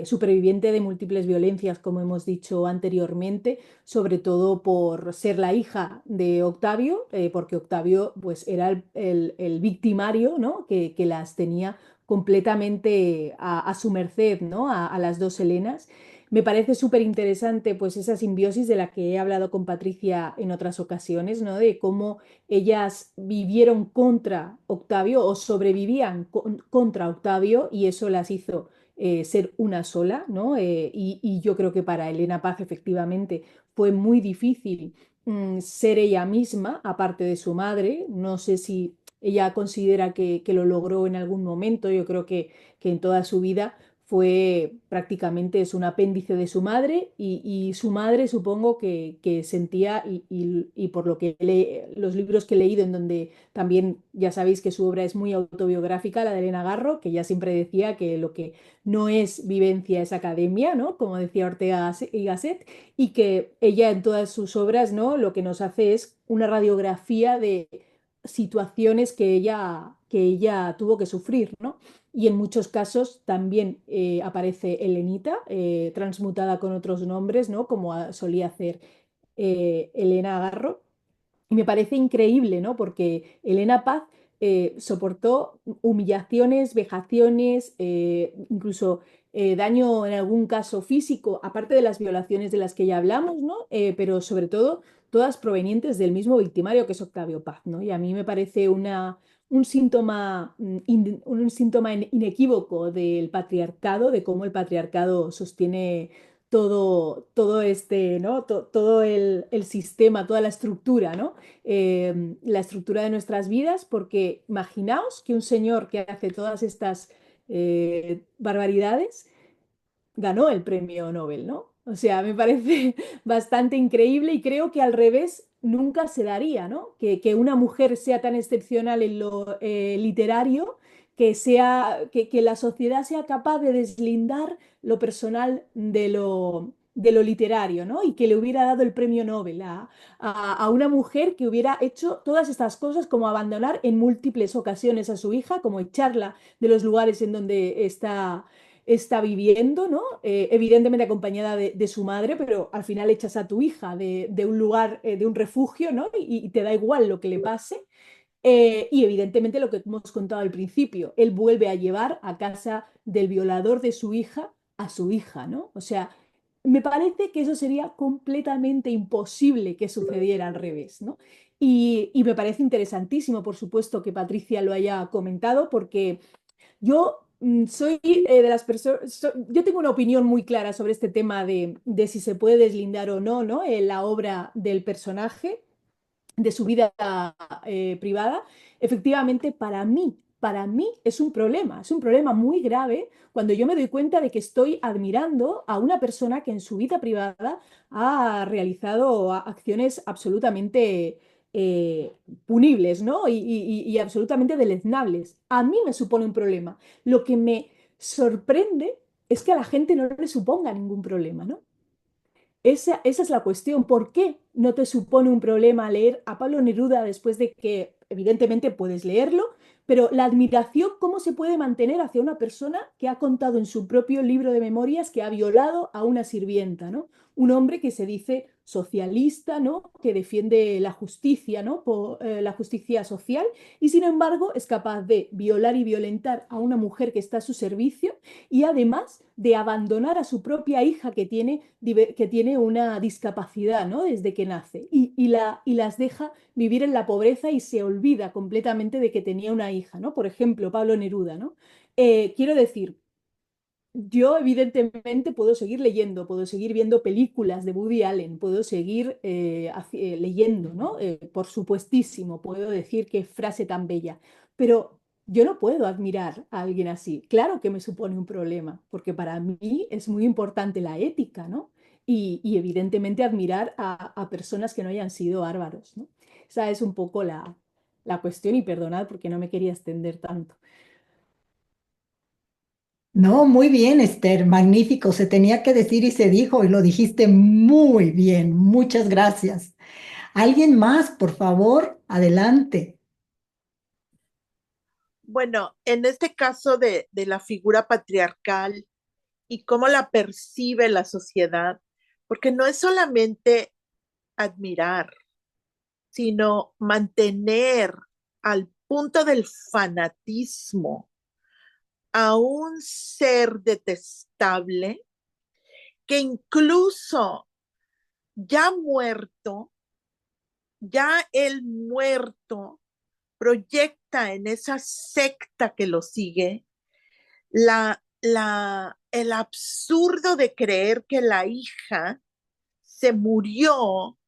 superviviente de múltiples violencias, como hemos dicho anteriormente, sobre todo por ser la hija de Octavio, porque Octavio pues, era el victimario, ¿no? Que las tenía completamente a su merced, ¿no? A las dos Helenas. Me parece súper interesante pues, esa simbiosis de la que he hablado con Patricia en otras ocasiones, ¿no? De cómo ellas vivieron contra Octavio o sobrevivían contra Octavio y eso las hizo ser una sola, ¿no? Y yo creo que para Elena Paz efectivamente fue muy difícil ser ella misma, aparte de su madre. No sé si ella considera que lo logró en algún momento, yo creo que en toda su vida fue prácticamente es un apéndice de su madre y su madre supongo que sentía y por lo que los libros que he leído en donde también ya sabéis que su obra es muy autobiográfica, la de Elena Garro, que ella siempre decía que lo que no es vivencia es academia, ¿no? Como decía Ortega y Gasset, y que ella en todas sus obras, ¿no? Lo que nos hace es una radiografía de situaciones que ella tuvo que sufrir, ¿no? Y en muchos casos también aparece Elenita, transmutada con otros nombres, ¿no? Como solía hacer Elena Garro. Y me parece increíble, ¿no? Porque Elena Paz soportó humillaciones, vejaciones, incluso daño en algún caso físico, aparte de las violaciones de las que ya hablamos, ¿no? Pero sobre todo todas provenientes del mismo victimario que es Octavio Paz, ¿no? Y a mí me parece un síntoma, un síntoma inequívoco del patriarcado, de cómo el patriarcado sostiene todo este, ¿no? Todo el sistema, toda la estructura, ¿no? La estructura de nuestras vidas, porque imaginaos que un señor que hace todas estas barbaridades ganó el premio Nobel, ¿no? O sea, me parece bastante increíble y creo que al revés nunca se daría, ¿no? Que una mujer sea tan excepcional en lo literario, que la sociedad sea capaz de deslindar lo personal de lo literario, ¿no? Y que le hubiera dado el premio Nobel a una mujer que hubiera hecho todas estas cosas, como abandonar en múltiples ocasiones a su hija, como echarla de los lugares en donde está viviendo, ¿no? Evidentemente acompañada de su madre, pero al final echas a tu hija de un lugar, de un refugio, ¿no? Y te da igual lo que le pase. Y evidentemente lo que hemos contado al principio, él vuelve a llevar a casa del violador de su hija a su hija, ¿no? O sea, me parece que eso sería completamente imposible que sucediera al revés, ¿no? Y me parece interesantísimo, por supuesto, que Patricia lo haya comentado, porque yo soy de las personas, yo tengo una opinión muy clara sobre este tema de si se puede deslindar o no, ¿no? La obra del personaje de su vida privada. Efectivamente, para mí es un problema muy grave cuando yo me doy cuenta de que estoy admirando a una persona que en su vida privada ha realizado acciones absolutamente punibles, ¿no? Y absolutamente deleznables. A mí me supone un problema. Lo que me sorprende es que a la gente no le suponga ningún problema, ¿no? Esa es la cuestión. ¿Por qué no te supone un problema leer a Pablo Neruda después de que, evidentemente, puedes leerlo, pero la admiración, cómo se puede mantener hacia una persona que ha contado en su propio libro de memorias que ha violado a una sirvienta, ¿no? Un hombre que se dice socialista, ¿no? Que defiende la justicia, ¿no? La justicia social, y sin embargo es capaz de violar y violentar a una mujer que está a su servicio y además de abandonar a su propia hija que tiene una discapacidad, ¿no? Desde que nace y las deja vivir en la pobreza y se olvida completamente de que tenía una hija, ¿no? Por ejemplo, Pablo Neruda, ¿no? Quiero decir, yo evidentemente puedo seguir leyendo, puedo seguir viendo películas de Woody Allen, puedo seguir leyendo, ¿no? Por supuestísimo, puedo decir qué frase tan bella, pero yo no puedo admirar a alguien así. Claro que me supone un problema, porque para mí es muy importante la ética, ¿no? Y evidentemente admirar a personas que no hayan sido bárbaros, ¿no? Esa es un poco la cuestión y perdonad porque no me quería extender tanto. No, muy bien, Esther, magnífico. Se tenía que decir y se dijo y lo dijiste muy bien. Muchas gracias. ¿Alguien más, por favor? Adelante. Bueno, en este caso de la figura patriarcal y cómo la percibe la sociedad, porque no es solamente admirar, sino mantener al punto del fanatismo a un ser detestable que incluso ya muerto, ya el muerto proyecta en esa secta que lo sigue el absurdo de creer que la hija se murió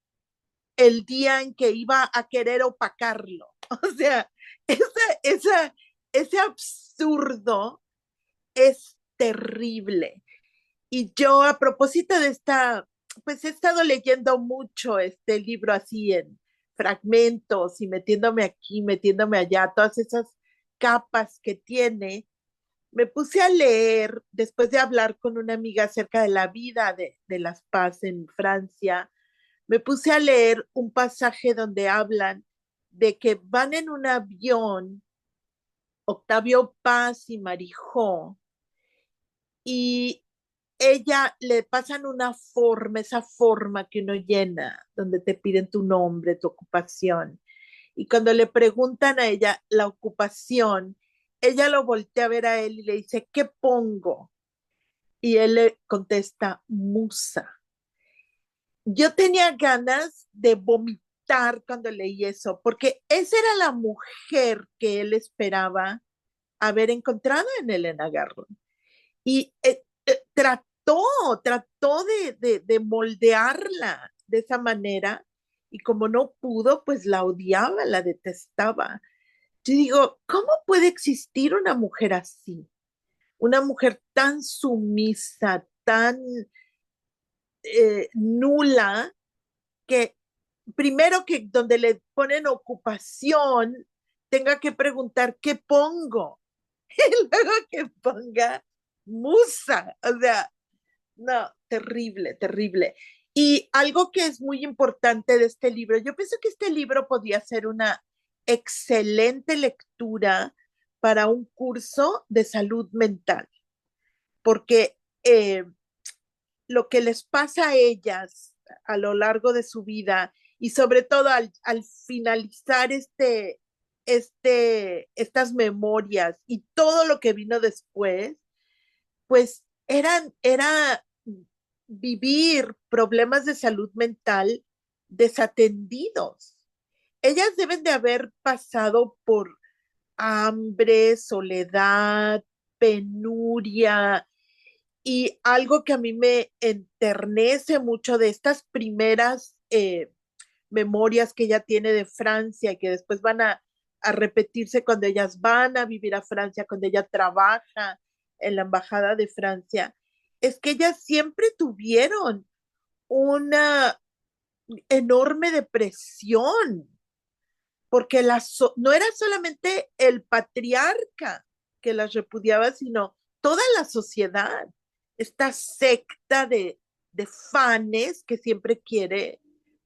el día en que iba a querer opacarlo. O sea, esa, esa, ese absurdo es terrible. Y yo a propósito de pues he estado leyendo mucho este libro así en fragmentos y metiéndome aquí, metiéndome allá, todas esas capas que tiene. Me puse a leer, después de hablar con una amiga acerca de la vida de Las Paz en Francia, me puse a leer un pasaje donde hablan de que van en un avión Octavio Paz y Marijó, y ella le pasan una forma, esa forma que uno llena, donde te piden tu nombre, tu ocupación. Y cuando le preguntan a ella la ocupación, ella lo voltea a ver a él y le dice, ¿qué pongo? Y él le contesta, musa. Yo tenía ganas de vomitar cuando leí eso, porque esa era la mujer que él esperaba haber encontrado en Elena Garro. Y trató de moldearla de esa manera y como no pudo, pues la odiaba, la detestaba. Yo digo, ¿cómo puede existir una mujer así? Una mujer tan sumisa, tan nula, que primero que donde le ponen ocupación, tenga que preguntar, ¿qué pongo? Y luego que ponga musa. O sea, no, terrible, terrible. Y algo que es muy importante de este libro, yo pienso que este libro podría ser una excelente lectura para un curso de salud mental, porque lo que les pasa a ellas a lo largo de su vida y sobre todo al finalizar estas memorias y todo lo que vino después, pues era vivir problemas de salud mental desatendidos. Ellas deben de haber pasado por hambre, soledad, penuria, y algo que a mí me enternece mucho de estas primeras memorias que ella tiene de Francia y que después van a repetirse cuando ellas van a vivir a Francia, cuando ella trabaja en la Embajada de Francia, es que ellas siempre tuvieron una enorme depresión, porque no era solamente el patriarca que las repudiaba, sino toda la sociedad, esta secta de fanes que siempre quiere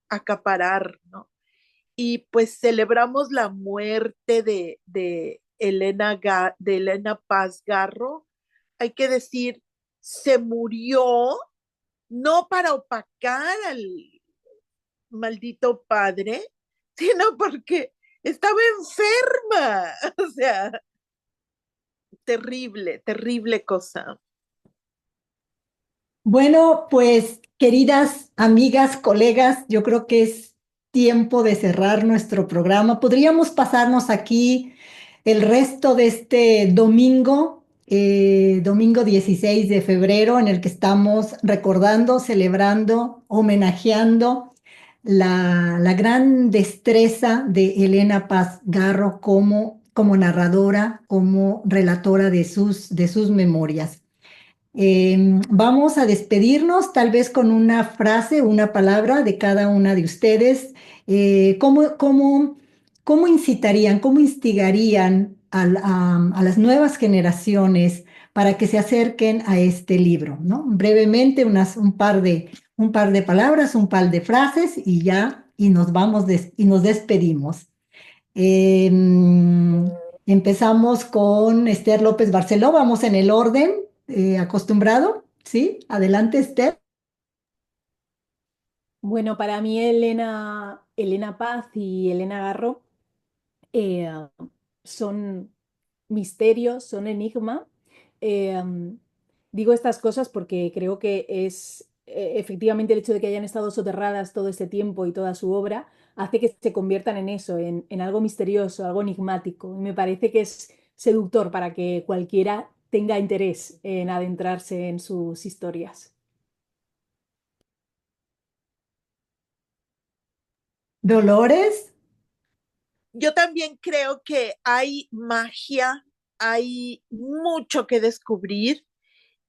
acaparar, ¿no? Y pues celebramos la muerte de Elena Paz Garro. Hay que decir, se murió no para opacar al maldito padre, sino porque estaba enferma. O sea, terrible, terrible cosa. Bueno, pues queridas amigas, colegas, yo creo que es tiempo de cerrar nuestro programa. Podríamos pasarnos aquí el resto de este domingo, domingo 16 de febrero, en el que estamos recordando, celebrando, homenajeando la gran destreza de Elena Paz Garro como narradora, como relatora de sus memorias. Vamos a despedirnos tal vez con una frase, una palabra de cada una de ustedes. ¿Cómo incitarían, cómo instigarían a las nuevas generaciones para que se acerquen a este libro, ¿no? Brevemente, un par de palabras, un par de frases y ya, y nos vamos y nos despedimos. Em, Empezamos con Esther López Barceló, vamos en el orden acostumbrado, ¿sí? Adelante, Esther. Bueno, para mí Elena Paz y Elena Garro eh, son misterios, son enigma. Eh, Digo estas cosas porque creo que es efectivamente el hecho de que hayan estado soterradas todo este tiempo y toda su obra hace que se conviertan en eso, en algo misterioso, algo enigmático. Y me parece que es seductor para que cualquiera tenga interés en adentrarse en sus historias. Dolores. Yo también creo que hay magia, hay mucho que descubrir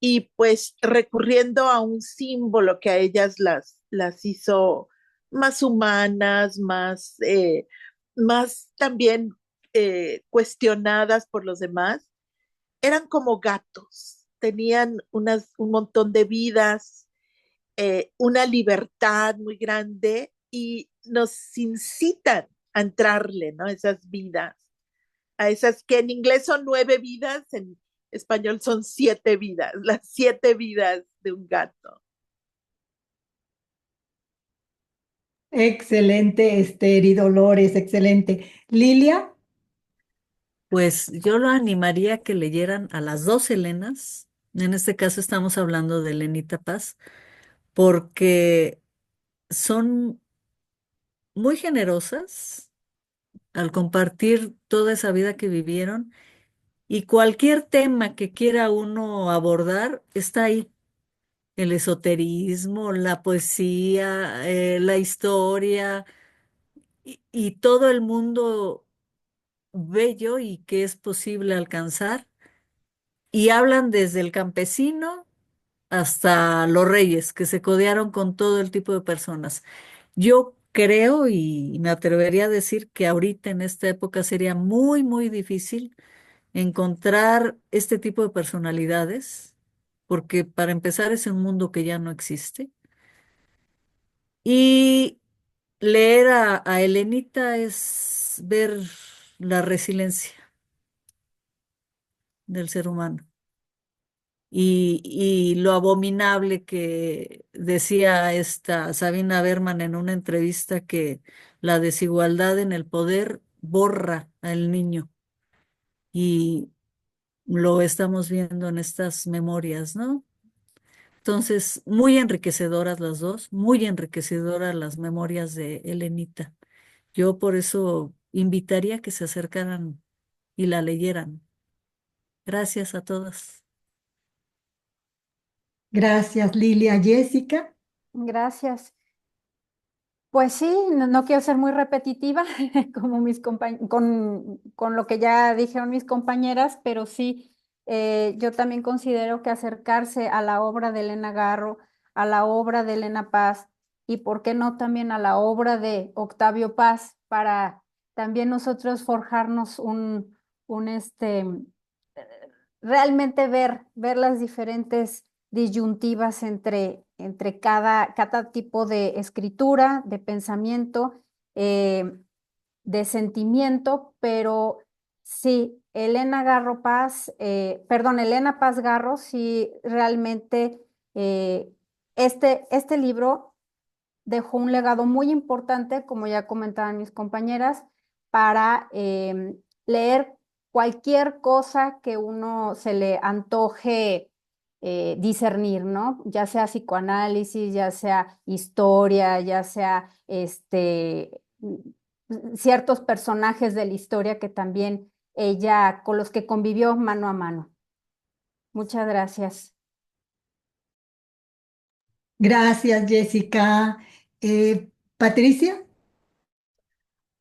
y pues recurriendo a un símbolo que a ellas las hizo más humanas, más también cuestionadas por los demás, eran como gatos, tenían un montón de vidas, una libertad muy grande y nos incitan a entrarle, ¿no? Esas vidas, a esas que en inglés son 9 vidas, en español son 7 vidas, las 7 vidas de un gato. Excelente, Esther y Dolores, excelente. Lilia. Pues yo lo animaría a que leyeran a las dos Helenas. En este caso estamos hablando de Elenita Paz, porque son muy generosas al compartir toda esa vida que vivieron y cualquier tema que quiera uno abordar está ahí. el esoterismo, la poesía, la historia y todo el mundo bello y que es posible alcanzar. Y hablan desde el campesino hasta los reyes, que se codearon con todo el tipo de personas. Yo creo y me atrevería a decir que ahorita en esta época sería muy, muy difícil encontrar este tipo de personalidades, porque para empezar es un mundo que ya no existe. Y leer a Elenita es ver la resiliencia del ser humano y lo abominable que decía esta Sabina Berman en una entrevista que la desigualdad en el poder borra al niño y lo estamos viendo en estas memorias, ¿no? Entonces, muy enriquecedoras las dos, muy enriquecedoras las memorias de Elenita. Yo por eso invitaría a que se acercaran y la leyeran. Gracias a todas. Gracias, Lilia. Jessica. Gracias. Pues sí, no quiero ser muy repetitiva como con lo que ya dijeron mis compañeras, pero sí, yo también considero que acercarse a la obra de Elena Garro, a la obra de Elena Paz y por qué no también a la obra de Octavio Paz para también nosotros forjarnos realmente ver las diferentes disyuntivas entre cada tipo de escritura, de pensamiento, de sentimiento, pero sí, Elena Paz Garro, sí, realmente este libro dejó un legado muy importante, como ya comentaban mis compañeras, para leer cualquier cosa que uno se le antoje discernir, ¿no? Ya sea psicoanálisis, ya sea historia, ya sea ciertos personajes de la historia que también ella, con los que convivió mano a mano. Muchas gracias. Gracias, Jessica. Patricia.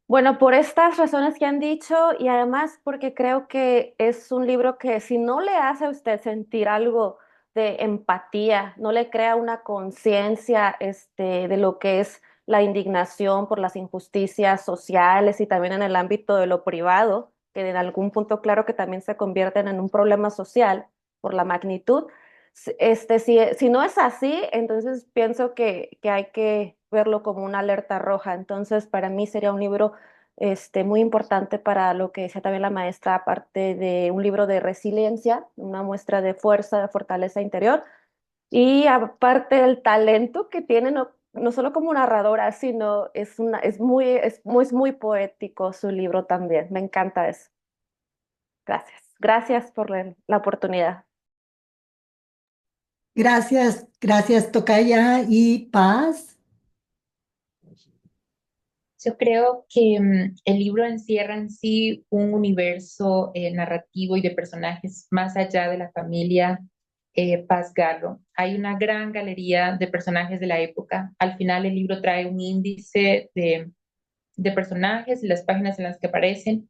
Bueno, por estas razones que han dicho y además porque creo que es un libro que si no le hace a usted sentir algo de empatía, no le crea una conciencia de lo que es la indignación por las injusticias sociales y también en el ámbito de lo privado, que en algún punto claro que también se convierten en un problema social por la magnitud. Si no es así, entonces pienso que hay que verlo como una alerta roja. Entonces, para mí sería un libro muy importante para lo que decía también la maestra, aparte de un libro de resiliencia, una muestra de fuerza, de fortaleza interior, y aparte del talento que tiene, no solo como narradora, sino es muy poético su libro también. Me encanta eso. Gracias. Gracias por la oportunidad. Gracias, Tocaya y Paz. Yo creo que el libro encierra en sí un universo narrativo y de personajes más allá de la familia Paz Garro. Hay una gran galería de personajes de la época. Al final el libro trae un índice de personajes y las páginas en las que aparecen.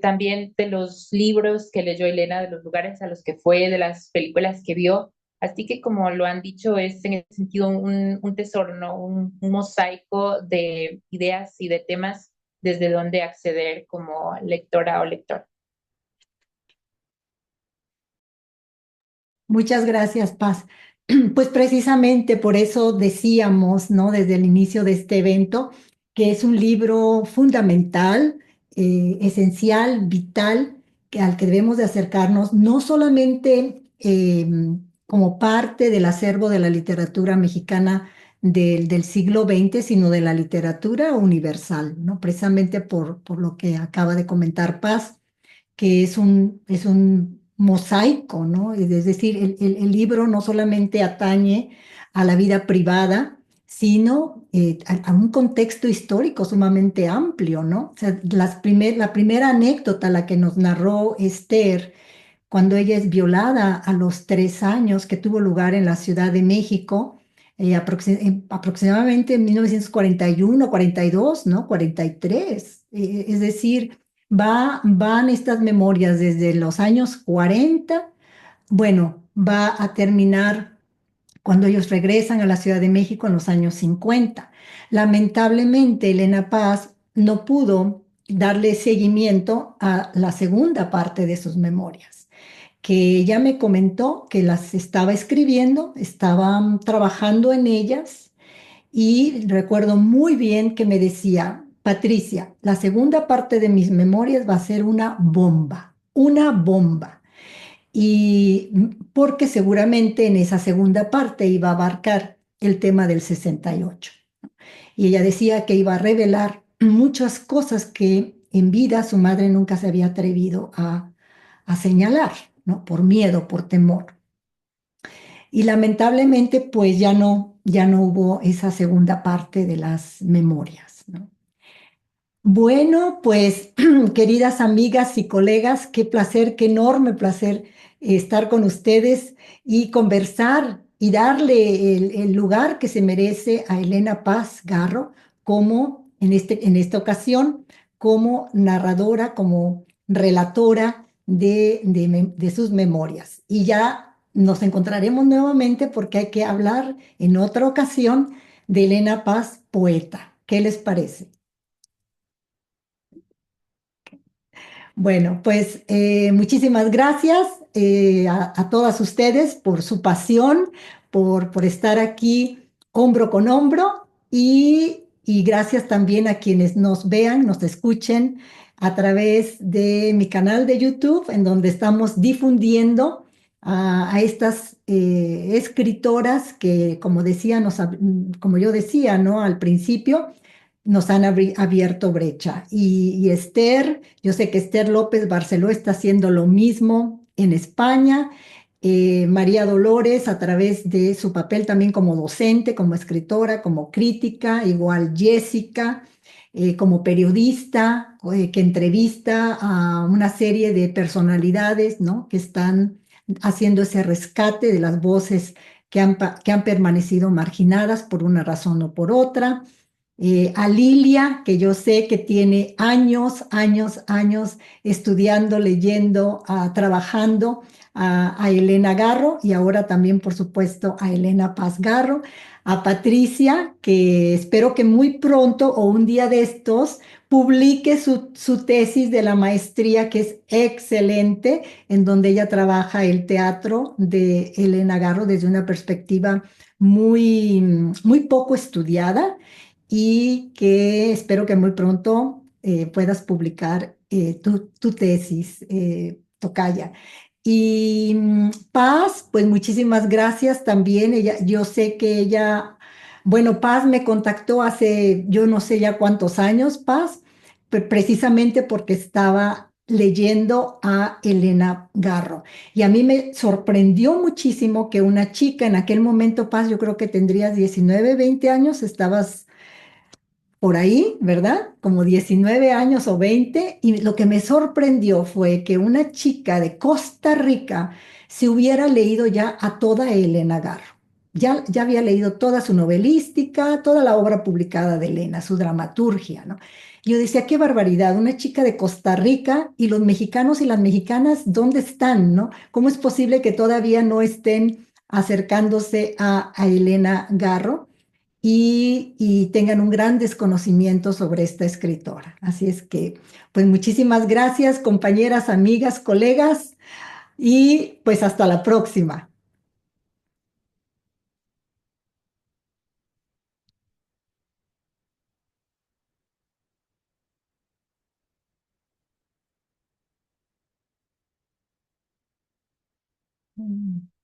También de los libros que leyó Elena, de los lugares a los que fue, de las películas que vio. Así que como lo han dicho, es en ese sentido un tesoro, ¿no? Un mosaico de ideas y de temas desde donde acceder como lectora o lector. Muchas gracias, Paz. Pues precisamente por eso decíamos, ¿no? Desde el inicio de este evento, que es un libro fundamental, esencial, vital, al que debemos de acercarnos, no solamente como parte del acervo de la literatura mexicana del siglo XX, sino de la literatura universal, ¿no? Precisamente por lo que acaba de comentar Paz, que es un mosaico, ¿no? Es decir, el libro no solamente atañe a la vida privada, sino a un contexto histórico sumamente amplio, ¿no? O sea, la primera anécdota, la que nos narró Esther, cuando ella es violada a los 3 años, que tuvo lugar en la Ciudad de México, aproximadamente en 1941, 42, ¿no? 43. Es decir, van estas memorias desde los años 40, bueno, va a terminar cuando ellos regresan a la Ciudad de México en los años 50. Lamentablemente, Elena Paz no pudo darle seguimiento a la segunda parte de sus memorias, que ella me comentó que las estaba escribiendo, estaban trabajando en ellas y recuerdo muy bien que me decía, Patricia, la segunda parte de mis memorias va a ser una bomba, una bomba. Y porque seguramente en esa segunda parte iba a abarcar el tema del 68. Y ella decía que iba a revelar muchas cosas que en vida su madre nunca se había atrevido a señalar, ¿no? Por miedo, por temor. Y lamentablemente, pues ya no hubo esa segunda parte de las memorias, ¿no? Bueno, pues queridas amigas y colegas, qué placer, qué enorme placer estar con ustedes y conversar y darle el lugar que se merece a Elena Paz Garro como en esta ocasión, como narradora, como relatora de sus memorias. Y ya nos encontraremos nuevamente porque hay que hablar en otra ocasión de Elena Paz, poeta. ¿Qué les parece? Bueno, pues muchísimas gracias a todas ustedes por su pasión, por estar aquí hombro con hombro y gracias también a quienes nos vean, nos escuchen a través de mi canal de YouTube, en donde estamos difundiendo a estas escritoras que, como decía, como yo decía, ¿no? Al principio nos han abierto brecha. Y Esther, yo sé que Esther López Barceló está haciendo lo mismo en España. María Dolores, a través de su papel también como docente, como escritora, como crítica, igual Jessica, como periodista, que entrevista a una serie de personalidades, ¿no? Que están haciendo ese rescate de las voces que han permanecido marginadas por una razón o por otra. A Lilia, que yo sé que tiene años, años, años estudiando, leyendo, trabajando, a Elena Garro y ahora también, por supuesto, a Elena Paz Garro, a Patricia, que espero que muy pronto o un día de estos publique su tesis de la maestría, que es excelente, en donde ella trabaja el teatro de Elena Garro desde una perspectiva muy, muy poco estudiada y que espero que muy pronto puedas publicar tu tesis, Tocaya. Y Paz, pues muchísimas gracias también. Yo sé que ella, bueno, Paz me contactó hace yo no sé ya cuántos años, Paz, precisamente porque estaba leyendo a Elena Garro. Y a mí me sorprendió muchísimo que una chica en aquel momento, Paz, yo creo que tendrías 19, 20 años, estabas por ahí, ¿verdad? Como 19 años o 20, y lo que me sorprendió fue que una chica de Costa Rica se hubiera leído ya a toda Elena Garro. Ya había leído toda su novelística, toda la obra publicada de Elena, su dramaturgia, ¿no? Yo decía, qué barbaridad, una chica de Costa Rica y los mexicanos y las mexicanas, ¿dónde están, no? ¿Cómo es posible que todavía no estén acercándose a Elena Garro? Y tengan un gran desconocimiento sobre esta escritora. Así es que, pues muchísimas gracias, compañeras, amigas, colegas, y pues hasta la próxima. Mm.